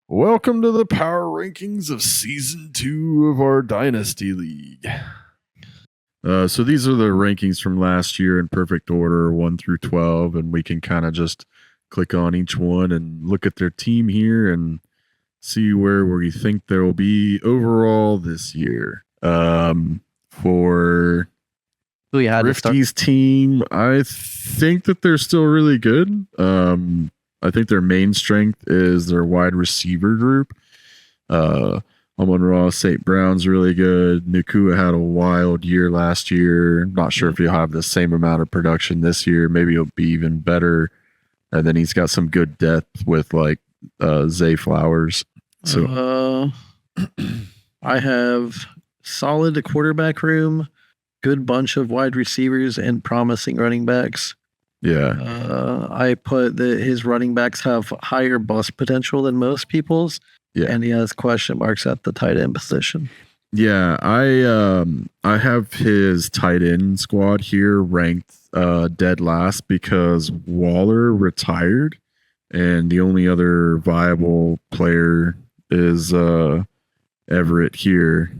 Welcome to the power rankings of season 2 of our Dynasty League. So these are the rankings from last year in perfect order, 1 through 12, and we can kind of just click on each one and look at their team here and see where we think there will be overall this year. For Who you had to start? Rifty's team, I think that they're still really good. I think their main strength is their wide receiver group. Amon-Ra St. Brown's really good. Nakua had a wild year last year. Not sure if he'll have the same amount of production this year. Maybe he'll be even better. And then he's got some good depth with like Zay Flowers. So I have solid quarterback room, good bunch of wide receivers, and promising running backs. Yeah. I put that his running backs have higher bust potential than most people's. Yeah. And he has question marks at the tight end position. Yeah, I have his tight end squad here ranked dead last because Waller retired, and the only other viable player is Everett here.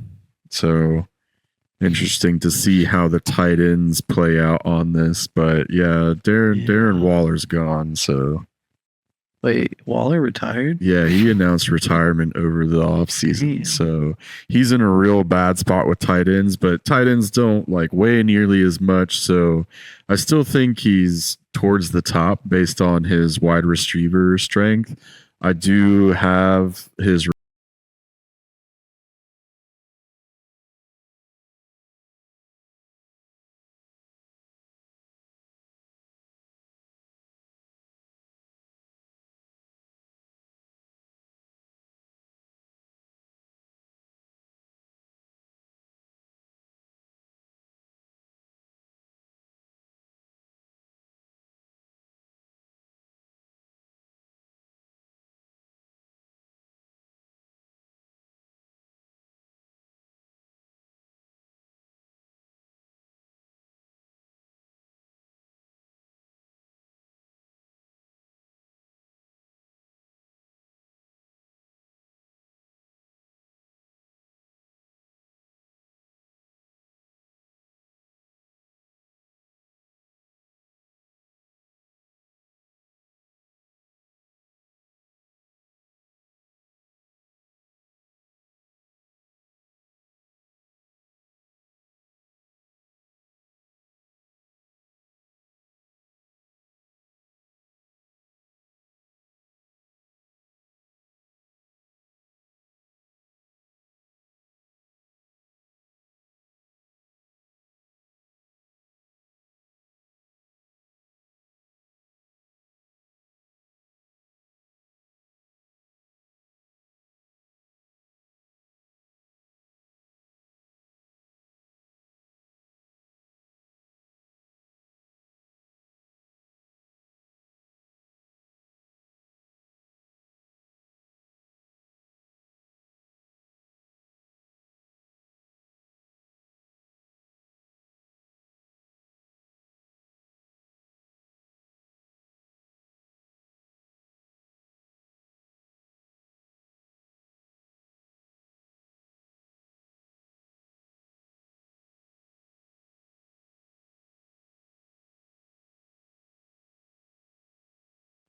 So interesting to see how the tight ends play out on this. But yeah, Darren Waller's gone. So Wait, Waller retired? yeah, he announced retirement over the offseason. Damn. So he's in a real bad spot with tight ends, but tight ends don't like weigh nearly as much. So I still think he's towards the top based on his wide receiver strength. I do have his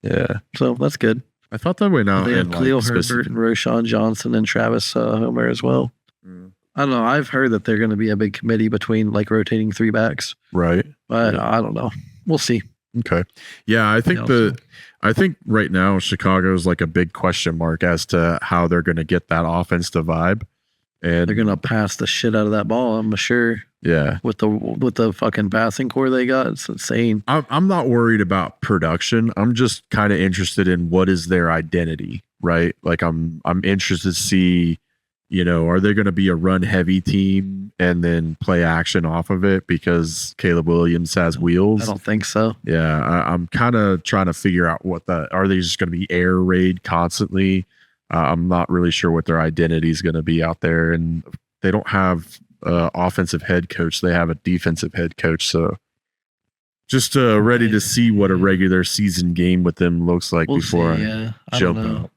Yeah. So that's good. I thought that went out. They in have Khalil like Herbert and Roshan Johnson and Travis Homer as well. I don't know. I've heard that they're going to be a big committee between like rotating three backs, right. but Yeah. I don't know. We'll see. Okay. Yeah, I think I think right now Chicago's like a big question mark as to how they're going to get that offense to vibe. And They're going to pass the shit out of that ball, I'm sure. yeah, With the fucking passing core they got, it's insane. I'm not worried about production. I'm just kind of interested in what is their identity, right? Like I'm interested to see, you know, are they going to be a run heavy team and then play action off of it because Caleb Williams has wheels? I don't think so. Yeah, I'm kind of trying to figure out are they just going to be air raid constantly? I'm not really sure what their identity is going to be out there, and they don't have offensive head coach. They have a defensive head coach. So just ready to see what a regular season game with them looks like We'll before see, I yeah. I jump don't know. out.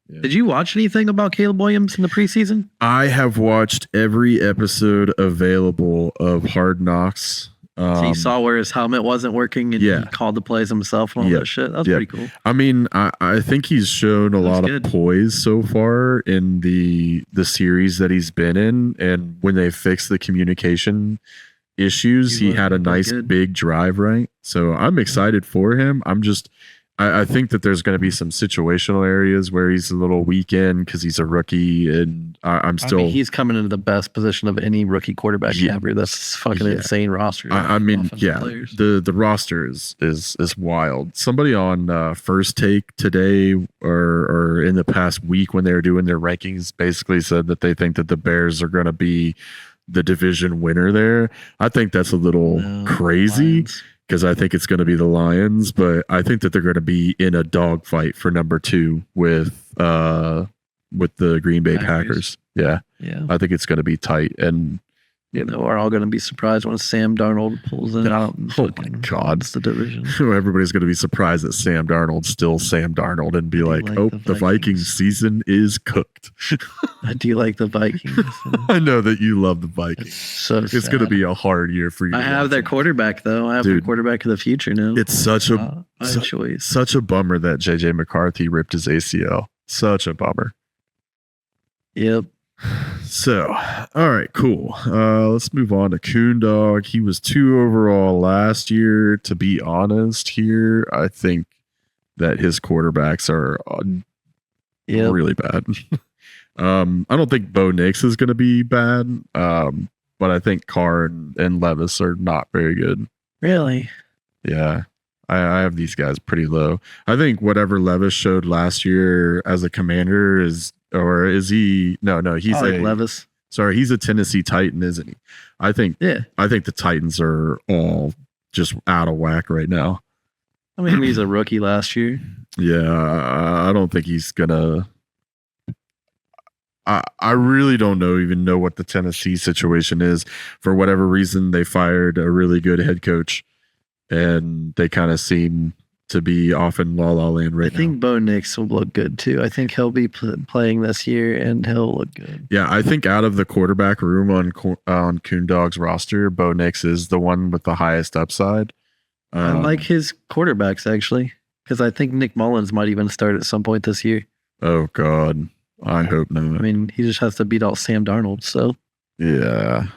Yeah. Did you watch anything about Caleb Williams in the preseason? I have watched every episode available of Hard Knocks. So you saw where his helmet wasn't working and Yeah. he called the plays himself and all that shit. That was pretty cool. I mean, I think he's shown a lot of poise so far in the series that he's been in, and when they fixed the communication issues, he had a nice big drive, right? So I'm excited for him. I think that there's going to be some situational areas where he's a little weak in because he's a rookie, and I'm still. I mean, he's coming into the best position of any rookie quarterback ever. That's fucking insane roster. I mean, the roster is wild. Somebody on First Take today or in the past week when they were doing their rankings basically said that they think that the Bears are going to be the division winner there. I think that's a little crazy. Because I think it's going to be the Lions, but I think that they're going to be in a dogfight for number 2 with the Green Bay Packers. Yeah. I think it's going to be tight, and we're all going to be surprised when Sam Darnold pulls it out. Oh my God, it's the division. Everybody's going to be surprised that Sam Darnold's still Sam Darnold and be like, "Oh, the Vikings season is cooked." I do like the Vikings. I know that you love the Vikings. It's going to be a hard year for you. I have their quarterback though. I have their quarterback of the future now. It's such a bummer that JJ McCarthy ripped his ACL. Such a bummer. Yep. So, all right, cool. Let's move on to Coondog. He was 2 overall last year. To be honest here, I think that his quarterbacks are really bad. I don't think Bo Nix is going to be bad, but I think Carr and Levis are not very good. Really? Yeah. I have these guys pretty low. I think whatever Levis showed last year as a Commander is he? No, he's Levis. Sorry, he's a Tennessee Titan, isn't he? I think the Titans are all just out of whack right now. I mean, he's a rookie last year. Yeah, I don't think he's gonna. I really don't even know what the Tennessee situation is. For whatever reason, they fired a really good head coach, and they kind of seem to be off in La La Land right now. I think Bo Nix will look good too. I think he'll be playing this year and he'll look good. Yeah, I think out of the quarterback room on Coondog's roster, Bo Nix is the one with the highest upside. I like his quarterbacks actually, because I think Nick Mullins might even start at some point this year. Oh God, I hope not. I mean, he just has to beat out Sam Darnold. So yeah,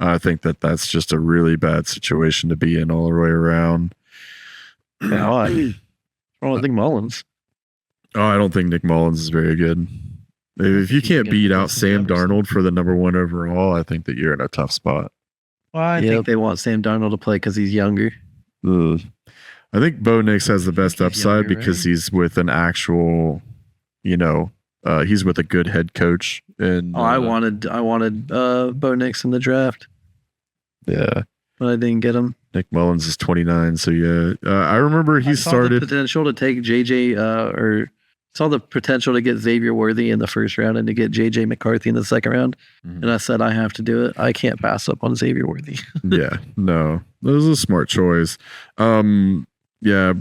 I think that's just a really bad situation to be in all the way around. I don't think Mullins. Oh, I don't think Nick Mullins is very good. If you can't beat out Sam Darnold for the number 1 overall, I think that you're in a tough spot. Well, I think they want Sam Darnold to play because he's younger. Ugh. I think Bo Nix has the best upside because he's with an actual, he's with a good head coach. And I wanted Bo Nix in the draft. Yeah, but I didn't get him. Nick Mullins is 29, so yeah. I remember he started the potential to take JJ or saw the potential to get Xavier Worthy in the first round and to get JJ McCarthy in the second round. Mm-hmm. And I said I have to do it. I can't pass up on Xavier Worthy. Yeah, no, that was a smart choice. Yeah,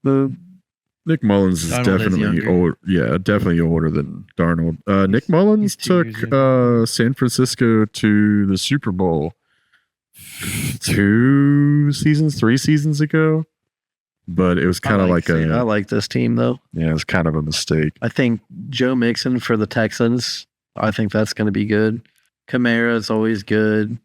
Nick Mullins is definitely old. Yeah, definitely older than Darnold. Nick Mullins took San Francisco to the Super Bowl 3 seasons ago, but it was kind of I like this team though. Yeah, it was kind of a mistake. I think Joe Mixon for the Texans, I think that's going to be good. Kamara is always good,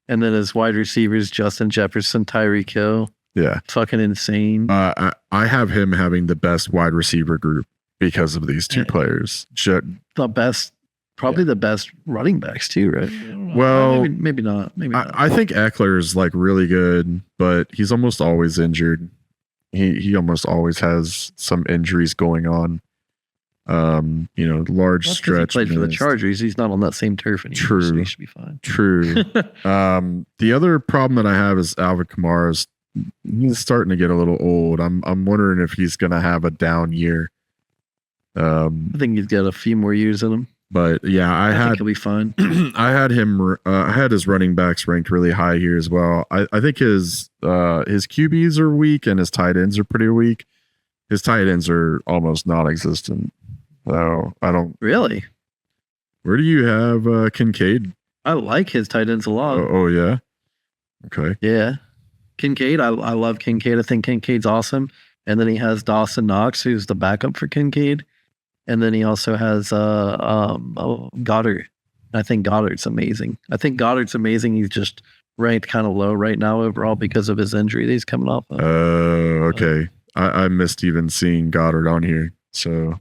and then his wide receivers Justin Jefferson, Tyreek Hill. Yeah, fucking insane. I have him having the best wide receiver group because of these 2 players. The best. Probably the best running backs too, right? Well, maybe not. Maybe not. I think Eckler is really good, but he's almost always injured. He almost always has some injuries going on. Large stretch. He played for the Chargers. He's not on that same turf anymore. True. So he should be fine. True. The other problem that I have is Alvin Kamara's. He's starting to get a little old. I'm wondering if he's going to have a down year. I think he's got a few more years in him. But yeah, I think he'll be fine. I had him. I had his running backs ranked really high here as well. I think his QBs are weak and his tight ends are pretty weak. His tight ends are almost non-existent. So I don't. Really? Where do you have Kincaid? I like his tight ends a lot. Oh yeah. Okay. Yeah. Kincaid, I love Kincaid. I think Kincaid's awesome. And then he has Dawson Knox, who's the backup for Kincaid. And then he also has Goddard. I think Goddard's amazing. He's just ranked kind of low right now overall because of his injury that he's coming off of. Okay. I missed even seeing Goddard on here. So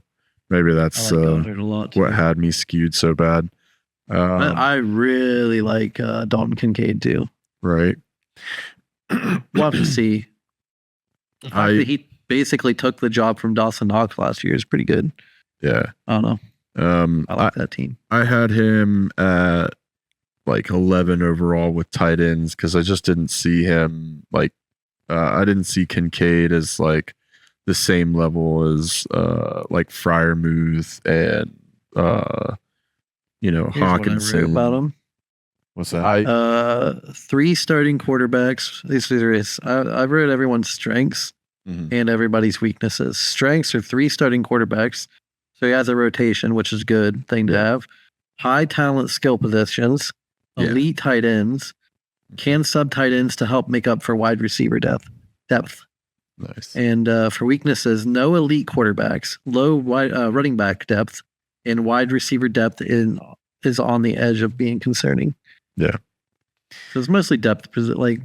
maybe that's Goddard a lot too. what had me skewed so bad. I really like Dalton Kincaid too. Right. We'll have to see. He basically took the job from Dawson Knox last year. It's pretty good. Yeah. I don't know. I like that team. I had him at like 11 overall with tight ends because I just didn't see him like I didn't see Kincaid as like the same level as like Freiermuth and Here's Hawkinson. what I wrote about him. What's that? 3 starting quarterbacks. I've read everyone's strengths and everybody's weaknesses. Strengths are 3 starting quarterbacks. So he has a rotation, which is a good thing to have. High talent skill positions, elite tight ends, can sub tight ends to help make up for wide receiver depth. Nice. And for weaknesses, no elite quarterbacks, low running back depth, and wide receiver depth is on the edge of being concerning. Yeah. So it's mostly depth like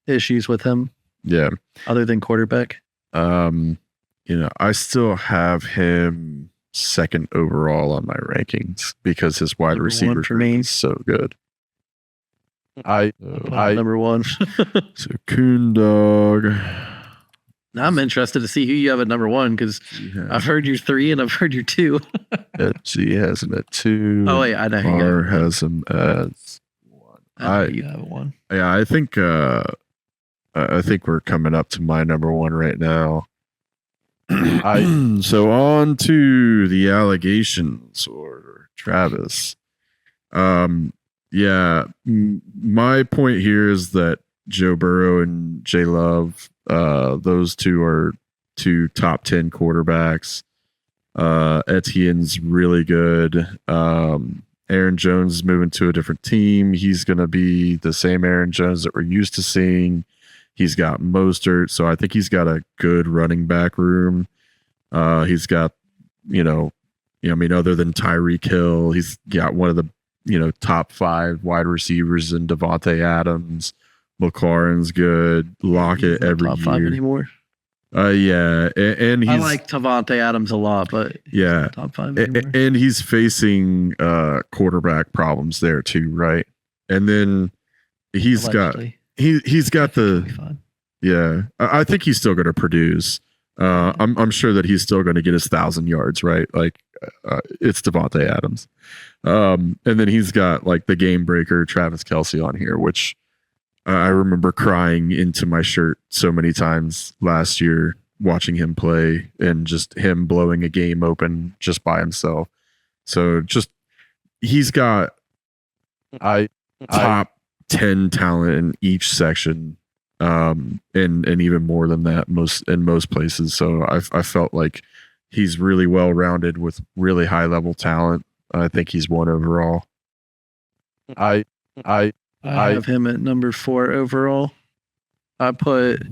issues with him. Yeah. Other than quarterback. I still have him second overall on my rankings because his wide receiver for me is so good. I number 1. So Coon Dog. Now I'm interested to see who you have at number 1 because I've heard your 3 and I've heard your 2. G has him at 2. Oh wait, I know. R has him as 1. You have 1. Yeah, I think we're coming up to my number 1 right now. So on to the allegations or Travis. My point here is that Joe Burrow and Jay Love, those two are 2 top 10 quarterbacks. Etienne's really good. Aaron Jones is moving to a different team. He's going to be the same Aaron Jones that we're used to seeing. He's got Mostert, so I think he's got a good running back room. He's got, other than Tyreek Hill, he's got one of the, top 5 wide receivers in Devontae Adams. McLaurin's good. Lockett every top year. 5 anymore. Yeah, and I like Devontae Adams a lot, but yeah, top 5 anymore. And he's facing quarterback problems there too, right? And then he's Allegedly. got the I think he's still going to produce. I'm sure that he's still going to get his 1,000 yards, right? Like it's Devontae Adams. And then he's got like the game breaker Travis Kelce on here, which I remember crying into my shirt so many times last year watching him play and just him blowing a game open just by himself. So just he's got top 10 talent in each section, and even more than that in most places. So I felt like he's really well rounded with really high level talent. I think he's 1 overall. I have him at number 4 overall. I put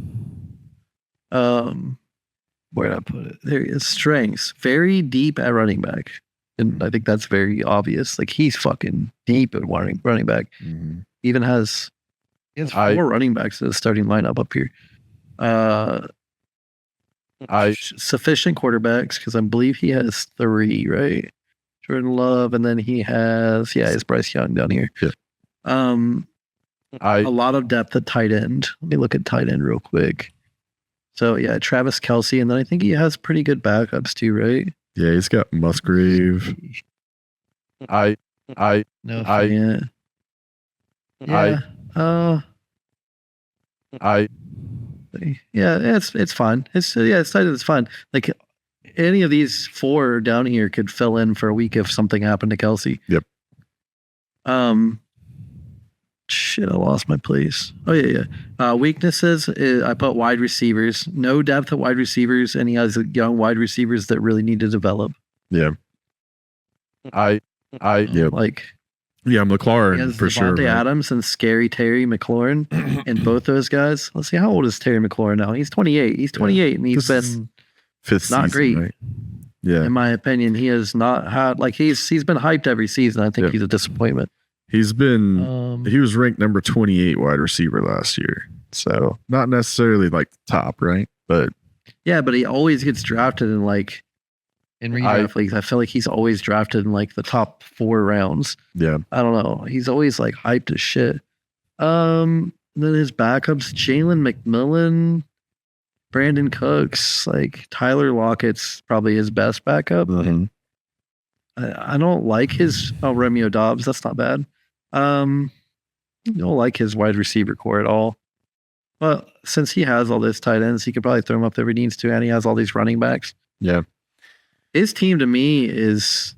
where did I put it? There he is. Strengths. Very deep at running back. And I think that's very obvious. Like he's fucking deep at running back. Mm-hmm. He has 4 running backs in the starting lineup up here. Sufficient quarterbacks because I believe he has 3, right? Jordan Love, and then he has it's Bryce Young down here. Yeah. A lot of depth at tight end. Let me look at tight end real quick. So Travis Kelce, and then I think he has pretty good backups too, right? Yeah, he's got Musgrave. It's fine. It's fine. Like any of these 4 down here could fill in for a week if something happened to Kelce. Yep. Shit, I lost my place. Oh yeah. Weaknesses. I put wide receivers. No depth at wide receivers, and he has young wide receivers that really need to develop. Yeah. Yep. Like, Yeah, he McLaurin has for sure. Devontae Right? Adams and Scary Terry McLaurin, and both those guys. Let's see, how old is Terry McLaurin now? He's 28. He's 28, and he's This is been fifth not season, great. right? Yeah, in my opinion. He has not had he's been hyped every season. I think he's a disappointment. he's been he was ranked number 28 wide receiver last year, so not necessarily like the top, right? But yeah, but he always gets drafted in redraft leagues. I feel like he's always drafted in like the top 4 rounds. yeah, I don't know. He's always like hyped as shit. Then his backups: Jalen McMillan, Brandon Cooks, like Tyler Lockett's probably his best backup. mm-hmm. I don't like his Romeo Dobbs. That's not bad. I don't like his wide receiver core at all. But since he has all these tight ends, he could probably throw him up there if he needs to, and he has all these running backs. Yeah. His team to me is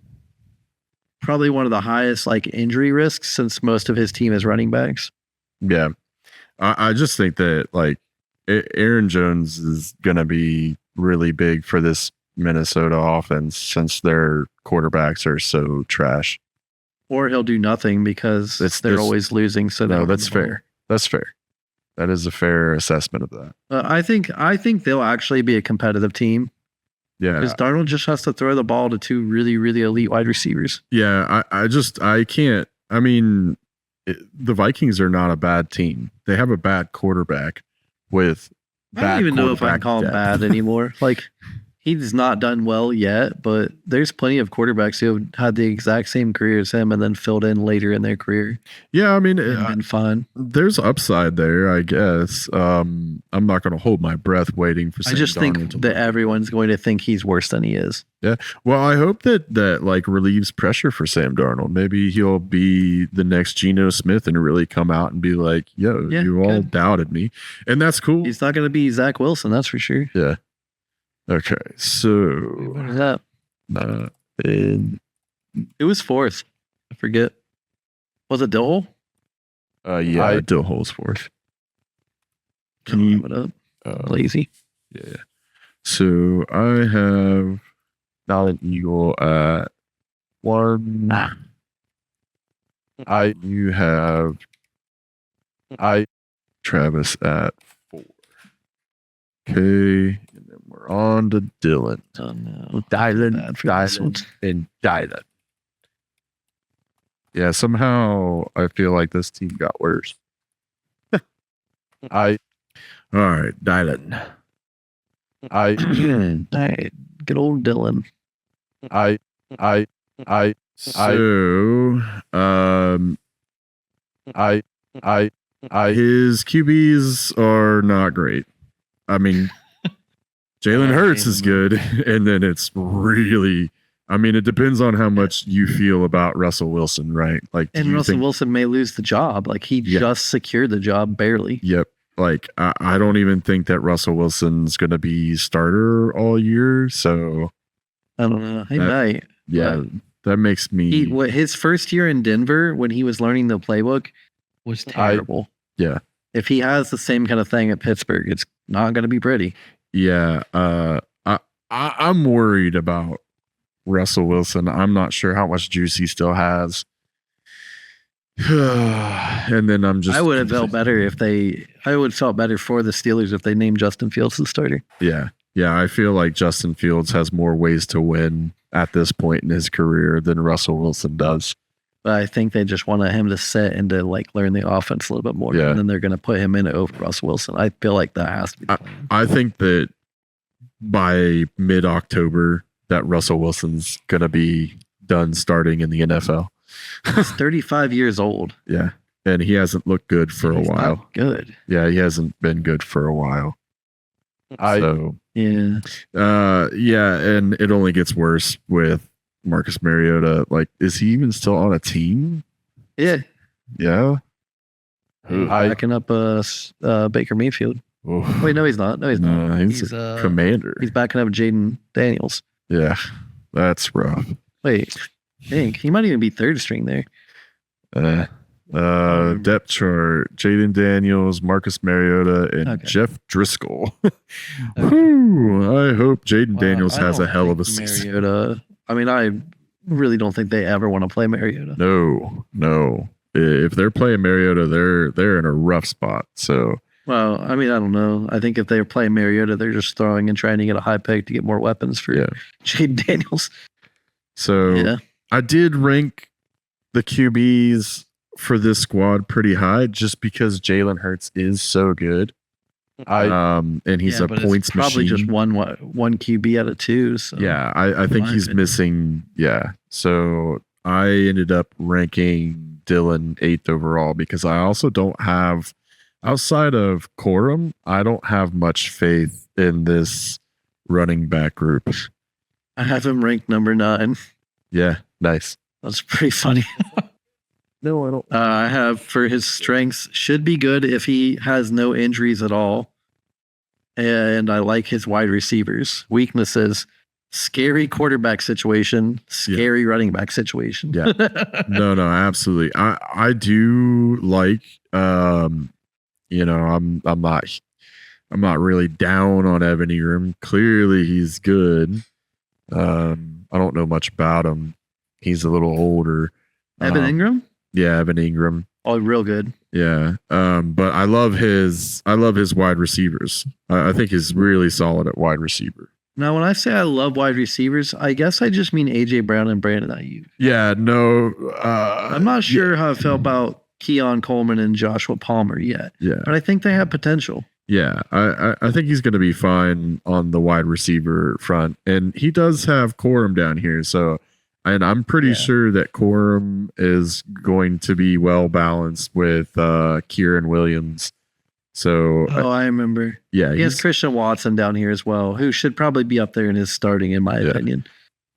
probably one of the highest like injury risks since most of his team is running backs. Yeah. I just think that like Aaron Jones is going to be really big for this Minnesota offense since their quarterbacks are so trash. Or he'll do nothing because they're always losing. So no, that's fair. That's fair. That is a fair assessment of that. I think they'll actually be a competitive team. Yeah. Because Darnold just has to throw the ball to 2 really, really elite wide receivers. Yeah. I can't. I mean, the Vikings are not a bad team. They have a bad quarterback with bad I don't even know if I can call him bad anymore. Like, he's not done well yet, but there's plenty of quarterbacks who have had the exact same career as him and then filled in later in their career. Yeah, I mean, and been fine. There's upside there, I guess. I'm not going to hold my breath waiting for. I just think that everyone's going to think he's worse than he is. Yeah. Well, I hope that like relieves pressure for Sam Darnold. Maybe he'll be the next Geno Smith and really come out and be like, "Yo, you all doubted me," and that's cool. He's not going to be Zach Wilson, that's for sure. Yeah. Okay, so what is that? It was 4th. I forget. Was it Dillhole? Yeah, Dillhole's 4th. Can you put it up? Lazy. Yeah. So I have not an Eagle at 1. You have Travis at 4. Okay, and then we're on to Dylan. Oh no, Dylan, and Dylan. Yeah, somehow I feel like this team got worse. All right, Dylan. Good old Dylan. His QBs are not great. I mean, Jalen Hurts is good, and then it's really. I mean, it depends on how much you feel about Russell Wilson, right? Like, and Russell Wilson may lose the job. Like, he just secured the job barely. Yep. Like, I don't even think that Russell Wilson's going to be starter all year. So I don't know. He might. Yeah, that makes me. His first year in Denver, when he was learning the playbook, was terrible. Yeah. If he has the same kind of thing at Pittsburgh, it's not going to be pretty. Yeah. I'm worried about Russell Wilson. I'm not sure how much juice he still has. And then I would have felt better I would have felt better for the Steelers if they named Justin Fields the starter. Yeah. Yeah. I feel like Justin Fields has more ways to win at this point in his career than Russell Wilson does. But I think they just wanted him to sit and to like learn the offense a little bit more. Yeah. And then they're going to put him in over Russell Wilson. I feel like that has to be the plan. I think that by mid-October that Russell Wilson's going to be done starting in the NFL. He's 35 years old. Yeah. And he hasn't looked good for a while. Not good. Yeah, he hasn't been good for a while. Yeah. Yeah, and it only gets worse with Marcus Mariota. Like, is he even still on a team? Yeah. Yeah. Backing up Baker Mayfield. Oh. Wait, no, he's not. No, he's not. He's a commander. He's backing up Jaden Daniels. Yeah, that's rough. Wait, dang, he might even be third string there. Depth chart: Jaden Daniels, Marcus Mariota, and Jeff Driscoll. Whew, I hope Jaden Daniels has a hell of a season. Mariota. I mean, I really don't think they ever want to play Mariota. No. If they're playing Mariota, they're in a rough spot. So, well, I mean, I don't know. I think if they're playing Mariota, they're just throwing and trying to get a high pick to get more weapons for Jaden Daniels. So I did rank the QBs for this squad pretty high just because Jalen Hurts is so good. And he's a points probably machine. Just one QB out of 2. So yeah, I think he's missing. Yeah, so I ended up ranking Dylan 8th overall because I also don't have, outside of Corum, I don't have much faith in this running back group. I have him ranked number 9. Yeah, nice. That's pretty funny. No, I don't. I have for his strengths should be good if he has no injuries at all. And I like his wide receivers. Weaknesses, scary quarterback situation, scary running back situation. Yeah. No, absolutely. I do like I'm not really down on Evan Ingram. Clearly he's good. I don't know much about him. He's a little older. Evan Ingram? Yeah, Evan Ingram. Oh, real good. Yeah. But I love his wide receivers. I think he's really solid at wide receiver. Now, when I say I love wide receivers, I guess I just mean AJ Brown and Brandon Ayuk. Yeah, no. I'm not sure how I feel about Keon Coleman and Joshua Palmer yet. Yeah. But I think they have potential. Yeah, I think he's going to be fine on the wide receiver front. And he does have Corum down here. So, and I'm pretty sure that Corum is going to be well balanced with Kieran Williams. So, I remember. Yeah, he has Christian Watson down here as well, who should probably be up there in his starting, in my opinion.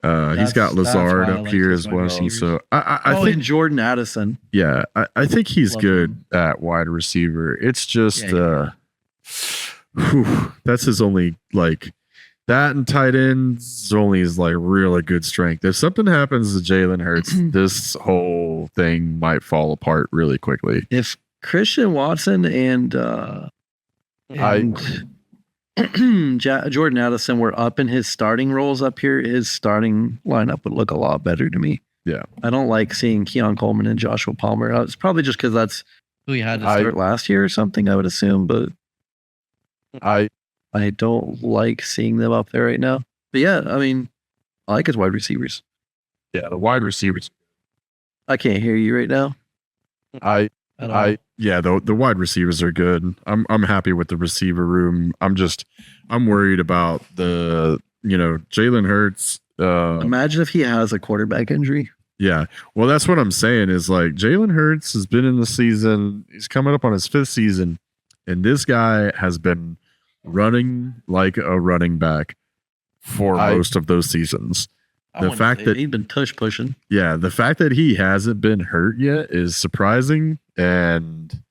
He's got Lazard up here as well. So I think Jordan Addison. Yeah, I think he's good at wide receiver. It's just that's his only that and tight ends only is really good strength. If something happens to Jalen Hurts, this whole thing might fall apart really quickly. If Christian Watson and Jordan Addison were up in his starting roles up here, his starting lineup would look a lot better to me. Yeah. I don't like seeing Keon Coleman and Joshua Palmer. It's probably just because that's who he had to start last year or something, I would assume, but I don't like seeing them up there right now. But yeah, I mean, I like his wide receivers. Yeah, the wide receivers. I can't hear you right now. The wide receivers are good. I'm happy with the receiver room. I'm worried about the Jalen Hurts. Imagine if he has a quarterback injury. Yeah, well, that's what I'm saying. Is Jalen Hurts has been in the season. He's coming up on his 5th season, and this guy has been running like a running back for most of those seasons. The fact that he's been tush pushing. Yeah, the fact that he hasn't been hurt yet is surprising, and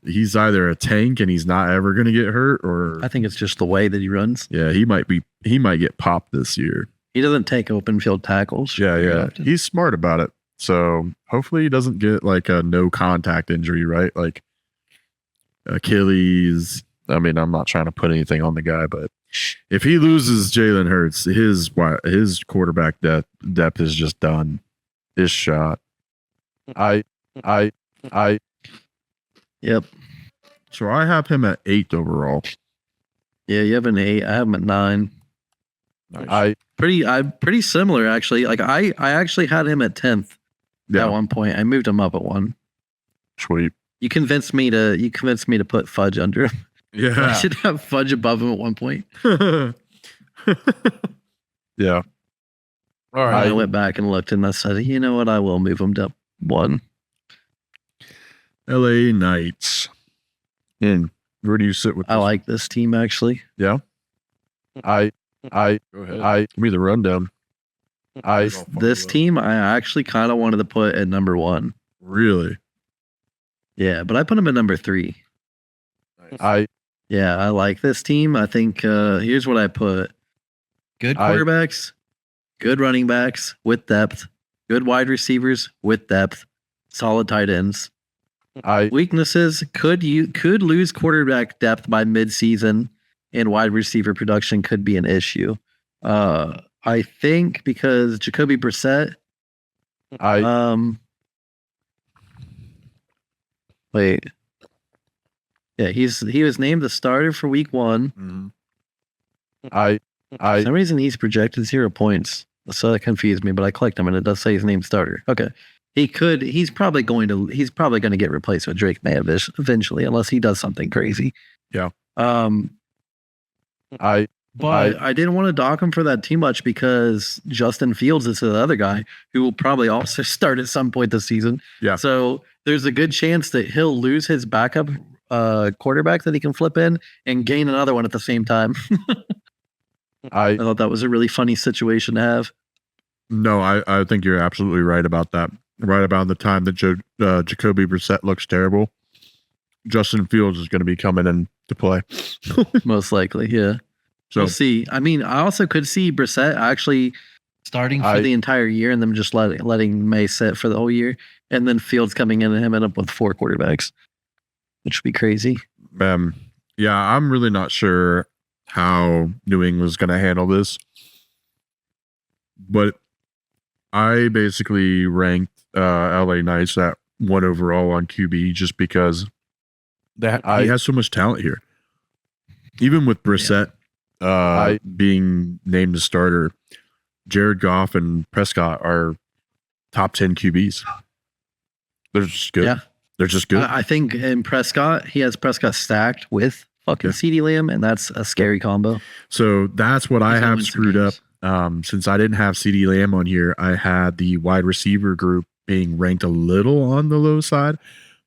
he's either a tank and he's not ever going to get hurt, or I think it's just the way that he runs. Yeah, he might get popped this year. He doesn't take open field tackles. Yeah. He's smart about it. So hopefully he doesn't get a no contact injury, right? Like Achilles. I mean, I'm not trying to put anything on the guy, but if he loses Jalen Hurts, his quarterback depth is just done. Is shot. Yep. So I have him at 8th overall. Yeah, you have an 8. I have him at 9. Nice. I'm pretty similar actually. I actually had him at 10th at one point. I moved him up at 1. Sweet. You convinced me to put Fudge under him. Yeah. I should have Fudge above him at one point. Yeah. All right. I went back and looked and I said, you know what? I will move him to 1. LA Knights. And where do you sit with this? I like this team actually. Yeah. Go ahead. Give me the rundown. This team I actually kind of wanted to put at number 1. Really? Yeah, but I put him at number 3. Nice. I like this team. I think here's what I put. Good quarterbacks, good running backs with depth, good wide receivers with depth, solid tight ends. Weaknesses could lose quarterback depth by midseason, and wide receiver production could be an issue. I think because Jacoby Brissett. Wait. Yeah, he was named the starter for week 1. Mm-hmm. For some reason he's projected 0 points. So that confused me, but I clicked him and it does say his name's starter. Okay. He's probably going to get replaced with Drake May eventually, unless he does something crazy. Yeah. But I didn't want to dock him for that too much because Justin Fields is the other guy who will probably also start at some point this season. Yeah. So there's a good chance that he'll lose his backup quarterback that he can flip in and gain another one at the same time. I thought that was a really funny situation to have. No, I think you're absolutely right about that. Right about the time that Jacoby Brissett looks terrible, Justin Fields is going to be coming in to play. Most likely, yeah. So we'll see. I mean, I also could see Brissett actually starting for the entire year and them just letting May sit for the whole year, and then Fields coming in and him end up with 4 quarterbacks, which would be crazy. Yeah, I'm really not sure how New England's going to handle this, but I basically ranked LA Knights at 1 overall on QB just because he has so much talent here. Even with Brissett being named the starter, Jared Goff and Prescott are top 10 QBs. They're just good. Yeah. They're just good. I think in Prescott, he has Prescott stacked with fucking CeeDee Lamb, and that's a scary combo. So that's what I have screwed up. Since I didn't have CeeDee Lamb on here, I had the wide receiver group being ranked a little on the low side.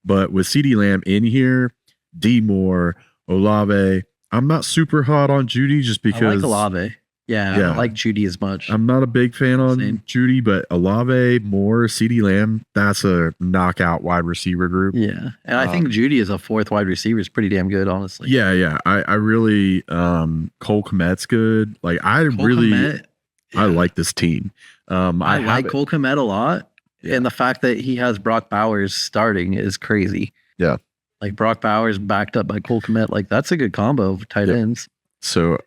But with CeeDee Lamb in here, D Moore, Olave, I'm not super hot on Judy just because. I like Olave. Yeah, I don't like Judy as much. I'm not a big fan on Judy, but Olave, Moore, CeeDee Lamb, that's a knockout wide receiver group. Yeah, and I think Judy as a 4th wide receiver is pretty damn good, honestly. Yeah. I really, Cole Kmet's good. Like, I like this team. I like Cole Kmet a lot, and the fact that he has Brock Bowers starting is crazy. Yeah. Like, Brock Bowers backed up by Cole Kmet, like, that's a good combo of tight ends. So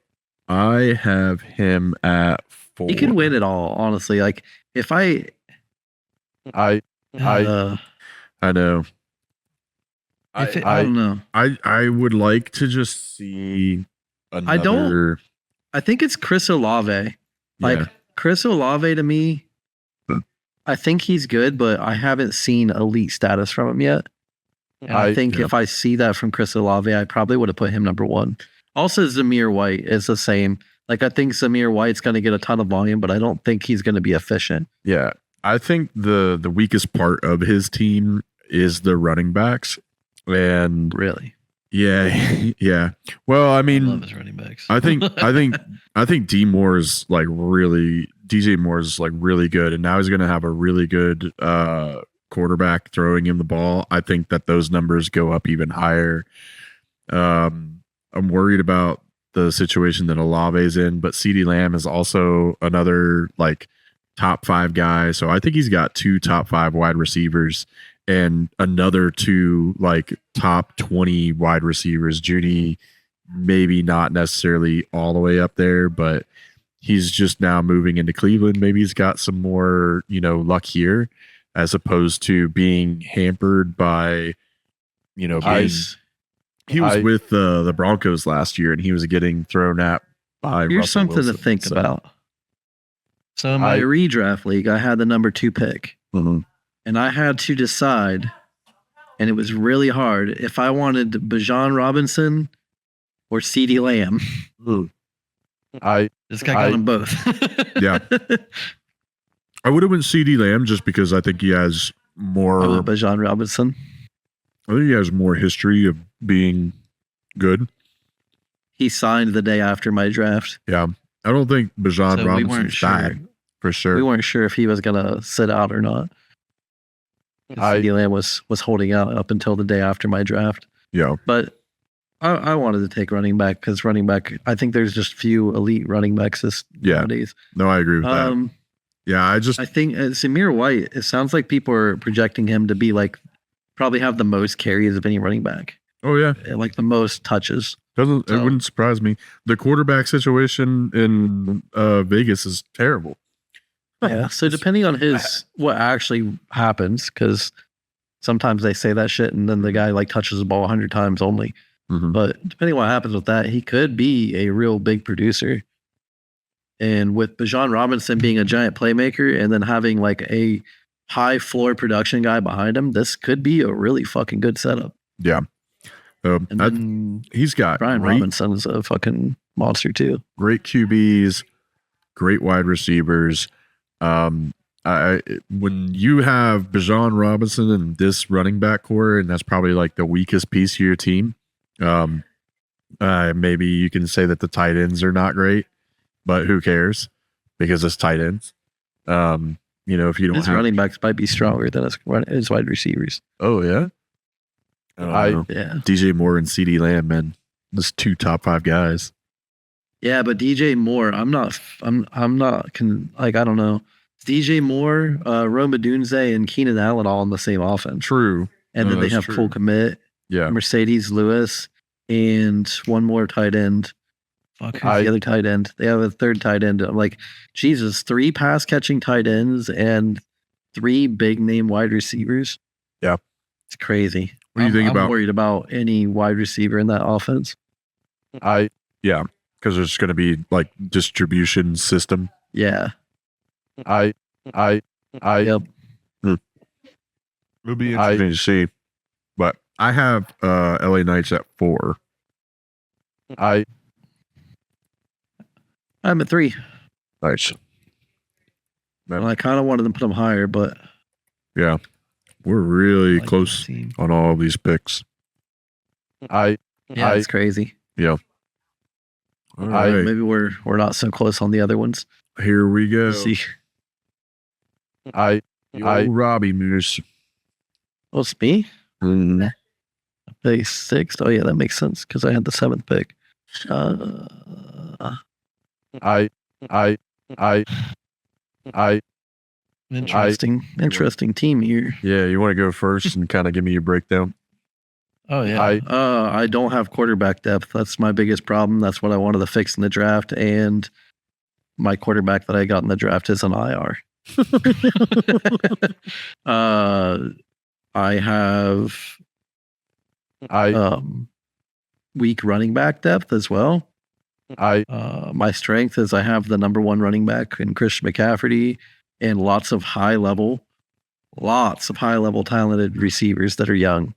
I have him at 4. He could win it all, honestly. Like, if I know. I don't know. I would like to just see another. I think it's Chris Olave. Like, Chris Olave to me, I think he's good, but I haven't seen elite status from him yet. And I think if I see that from Chris Olave, I probably would have put him number 1. Also, Zamir White is the same. Like, I think Zamir White's going to get a ton of volume, but I don't think he's going to be efficient. Yeah. I think the weakest part of his team is the running backs. And really? Yeah. Well, I mean, I love his running backs. I think DJ Moore is like really good, and now he's going to have a really good quarterback throwing him the ball. I think that those numbers go up even higher. I'm worried about the situation that Olave's in, but CeeDee Lamb is also another like top 5 guy. So I think he's got 2 top 5 wide receivers and another 2 like top 20 wide receivers. Judy, maybe not necessarily all the way up there, but he's just now moving into Cleveland. Maybe he's got some more, luck here as opposed to being hampered by, he was with the Broncos last year, and he was getting thrown at by Here's Russell something Wilson, to think about. So in my redraft league, I had the number 2 pick, and I had to decide, and it was really hard, if I wanted Bijan Robinson or CeeDee Lamb. This guy got them both. Yeah. I would have went CeeDee Lamb just because I think he has more. Bijan Robinson. I think he has more history of being good. He signed the day after my draft. Yeah. I don't think Bijan Robinson's bad, for sure. We weren't sure if he was going to sit out or not. CeeDee Lamb was holding out up until the day after my draft. Yeah. But I wanted to take running back because running back, I think there's just few elite running backs nowadays. No, I agree with that. Yeah, I think Zamir White, it sounds like people are projecting him to be like, probably have the most carries of any running back. Oh, yeah. Like the most touches. It wouldn't surprise me. The quarterback situation in Vegas is terrible. Yeah. So depending on what actually happens, because sometimes they say that shit and then the guy like touches the ball 100 times only. Mm-hmm. But depending on what happens with that, he could be a real big producer. And with Bijan Robinson being a giant playmaker and then having like a high floor production guy behind him, this could be a really fucking good setup. Yeah. And then he's got Brian Robinson is a fucking monster too. Great QBs, great wide receivers. When you have Bijan Robinson and this running back core, and that's probably like the weakest piece of your team, maybe you can say that the tight ends are not great, but who cares? Because it's tight ends. If you don't his running backs might be stronger than his wide receivers. Oh yeah. Yeah. DJ Moore and CD Lamb, man. Those 2 top 5 guys. Yeah, but DJ Moore, I don't know. It's DJ Moore, Rome Odunze, and Keenan Allen all in the same offense. True. And then they have Cole Kmet, Mercedes Lewis, and one more tight end. Fuck, who's the other tight end? They have a third tight end. I'm like, Jesus, 3 pass catching tight ends and 3 big name wide receivers. Yeah. It's crazy. What do you think about? I'm worried about any wide receiver in that offense. Because there's going to be like distribution system. Yeah. Yep. It'll be interesting to see. But I have LA Knights at 4. I'm at 3. Nice. Well, I kind of wanted to put them higher, but yeah, we're really close on all these picks. It's crazy. Yeah. All right. Maybe we're not so close on the other ones. Here we go. Let's see. Robbie Moose. Oh, it's me? Pick 6th. Oh yeah, that makes sense because I had the 7th pick. Interesting team here. Yeah, you want to go first and kind of give me your breakdown? Oh yeah. I don't have quarterback depth. That's my biggest problem. That's what I wanted to fix in the draft, and my quarterback that I got in the draft is an IR. I have weak running back depth as well. My strength is I have the number 1 running back in Christian McCaffrey and lots of high level talented receivers that are young,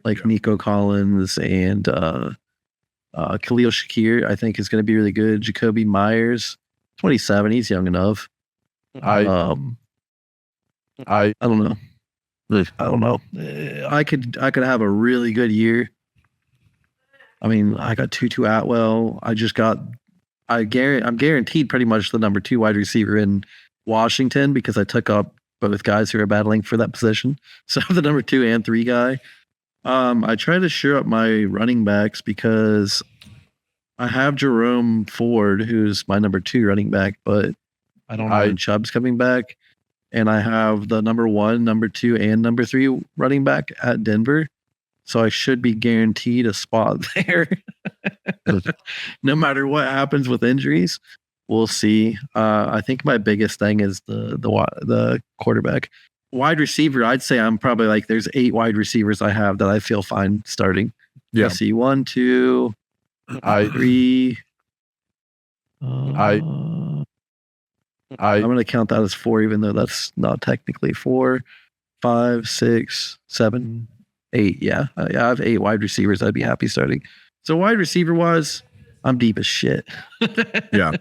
like Nico Collins and Khalil Shakir. I think is going to be really good. Jacoby Myers, 27. He's young enough. I don't know. I could have a really good year. I mean, I got Tutu Atwell. I'm guaranteed pretty much the number 2 wide receiver in Washington because I took up both guys who are battling for that position. So the number 2 and 3 guy. I try to shore up my running backs because I have Jerome Ford, who's my number 2 running back, but I don't know when Chubb's coming back. And I have the number 1, number 2, and number 3 running back at Denver. So I should be guaranteed a spot there. No matter what happens with injuries, we'll see. I think my biggest thing is the quarterback. Wide receiver, I'd say I'm probably like there's 8 wide receivers I have that I feel fine starting. Yeah. I see 1, 2, 3. I'm going to count that as 4, even though that's not technically 4, 5, 6, 7, 8. Yeah. I have 8 wide receivers I'd be happy starting. So wide receiver wise, I'm deep as shit. Yeah.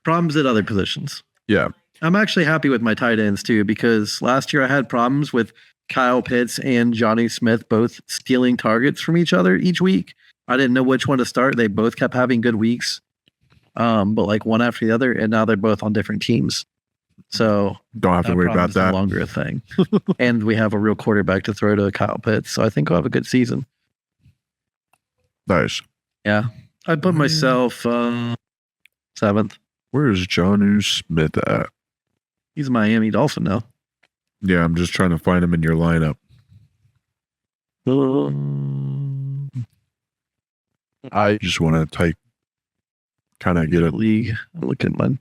Problems at other positions. Yeah. I'm actually happy with my tight ends too, because last year I had problems with Kyle Pitts and Johnny Smith both stealing targets from each other each week. I didn't know which one to start. They both kept having good weeks. But like one after the other, and now they're both on different teams. So don't have to worry about that. No longer a thing. And we have a real quarterback to throw to Kyle Pitts. So I think we'll have a good season. Nice. Yeah. I put myself 7th. Where's Jonnu Smith at? He's a Miami Dolphin now. Yeah, I'm just trying to find him in your lineup. I just want to kind of get a league. I'm looking at mine.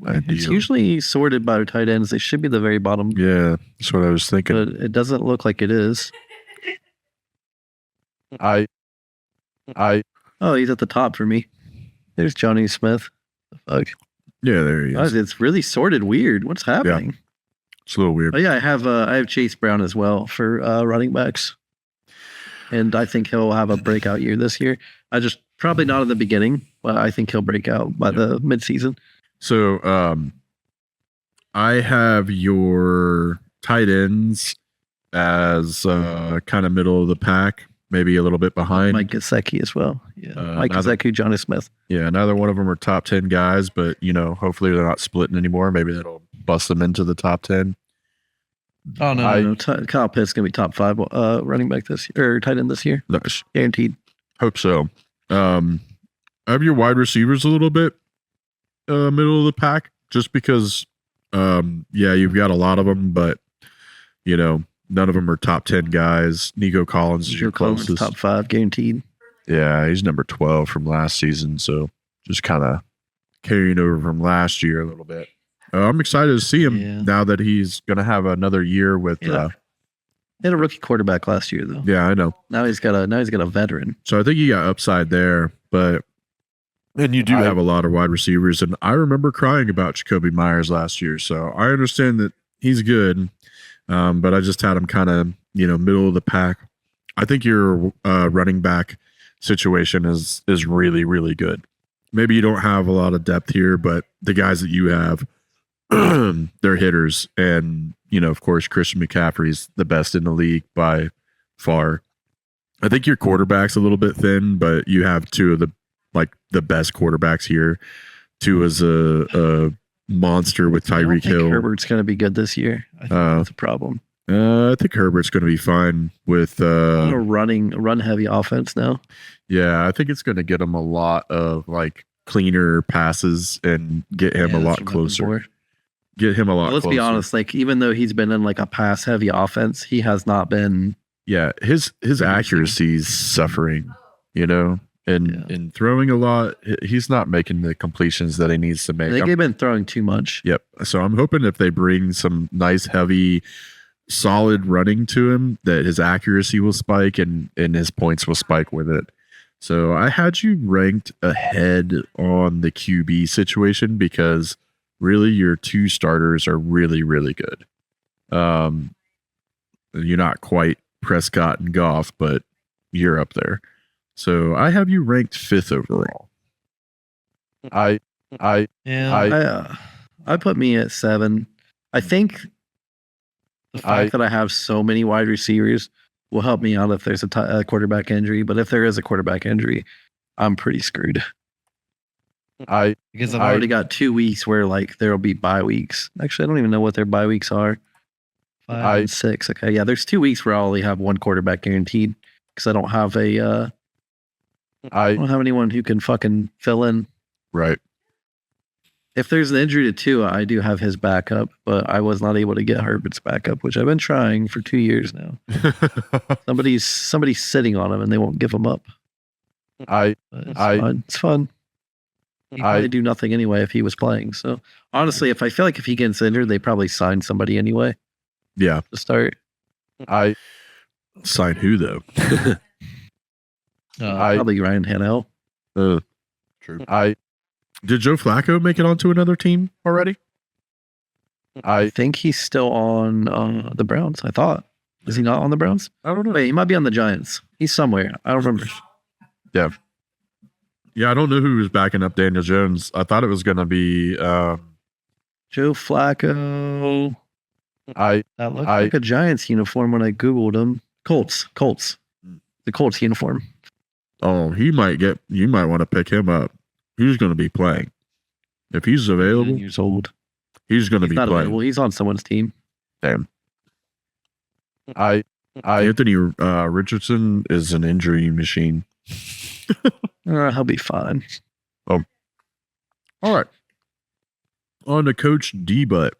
idea. It's usually sorted by tight ends. They should be the very bottom. Yeah, that's what I was thinking. But it doesn't look like it is. Oh, he's at the top for me. There's Johnny Smith. The fuck? Yeah, there he is. It's really sorted weird. What's happening? Yeah. It's a little weird. Oh yeah, I have Chase Brown as well for running backs. And I think he'll have a breakout year this year. Probably not in the beginning, but I think he'll break out by the midseason. So I have your tight ends as kind of middle of the pack, maybe a little bit behind. Mike Gesicki as well. Yeah, Mike Gesicki, Johnny Smith. Yeah, neither one of them are top 10 guys, but hopefully they're not splitting anymore. Maybe that'll bust them into the top 10. Oh no, Kyle Pitts gonna be top 5 running back this year or tight end this year. Nice. Guaranteed. Hope so. I have your wide receivers a little bit middle of the pack, just because you've got a lot of them, but none of them are top 10 guys. Nico Collins is your closest. Top 5 guaranteed. Yeah, he's number 12 from last season, so just kind of carrying over from last year a little bit. I'm excited to see him now that he's going to have another year with. He had a rookie quarterback last year, though. Yeah, I know. Now he's got a veteran. So I think he got upside there, and you do have a lot of wide receivers, and I remember crying about Jacoby Myers last year. So I understand that he's good, but I just had him kind of middle of the pack. I think your running back situation is really, really good. Maybe you don't have a lot of depth here, but the guys that you have, they're hitters. And, of course, Christian McCaffrey's the best in the league by far. I think your quarterback's a little bit thin, but you have two of the best quarterbacks here. Two is a monster with Tyreek Hill. Herbert's going to be good this year. I think that's a problem. I think Herbert's going to be fine with a run heavy offense now. Yeah, I think it's going to get him a lot of cleaner passes and get him a lot closer. Get him a lot Let's closer. Be honest, even though he's been in a pass heavy offense, he has not been. Yeah, his accuracy's suffering, and throwing a lot. He's not making the completions that he needs to make. I think they've been throwing too much. Yep. So I'm hoping if they bring some nice, heavy, solid running to him, that his accuracy will spike and his points will spike with it. So I had you ranked ahead on the QB situation because really your two starters are really, really good. You're not quite Prescott and Goff, but you're up there. So I have you ranked 5th overall. I put me at 7. I think the fact that I have so many wide receivers will help me out if there's a quarterback injury. But if there is a quarterback injury, I'm pretty screwed. Because I've already got 2 weeks where there will be bye weeks. Actually, I don't even know what their bye weeks are. 5 and 6. Okay, yeah, there's 2 weeks where I'll only have one quarterback guaranteed because I don't have I don't have anyone who can fucking fill in. Right. If there's an injury to Tua, I do have his backup, but I was not able to get Herbert's backup, which I've been trying for 2 years now. Somebody's sitting on him and they won't give him up. It's fun. He'd probably do nothing anyway if he was playing. So honestly, if he gets injured, they probably sign somebody anyway. Yeah. To start. Sign who though? Probably Ryan Tannehill. True. Did Joe Flacco make it onto another team already? I think he's still on the Browns. I thought. Is he not on the Browns? I don't know. Wait, he might be on the Giants. He's somewhere. I don't remember. Yeah. Yeah, I don't know who was backing up Daniel Jones. I thought it was going to be Joe Flacco. That looked like a Giants uniform when I Googled him. Colts. The Colts uniform. Oh, you might want to pick him up. He's going to be playing. If he's available. Years old. He's going to be playing. Available. He's on someone's team. Damn. Anthony Richardson is an injury machine. He'll be fine. Oh. All right. On to Coach D-Butt.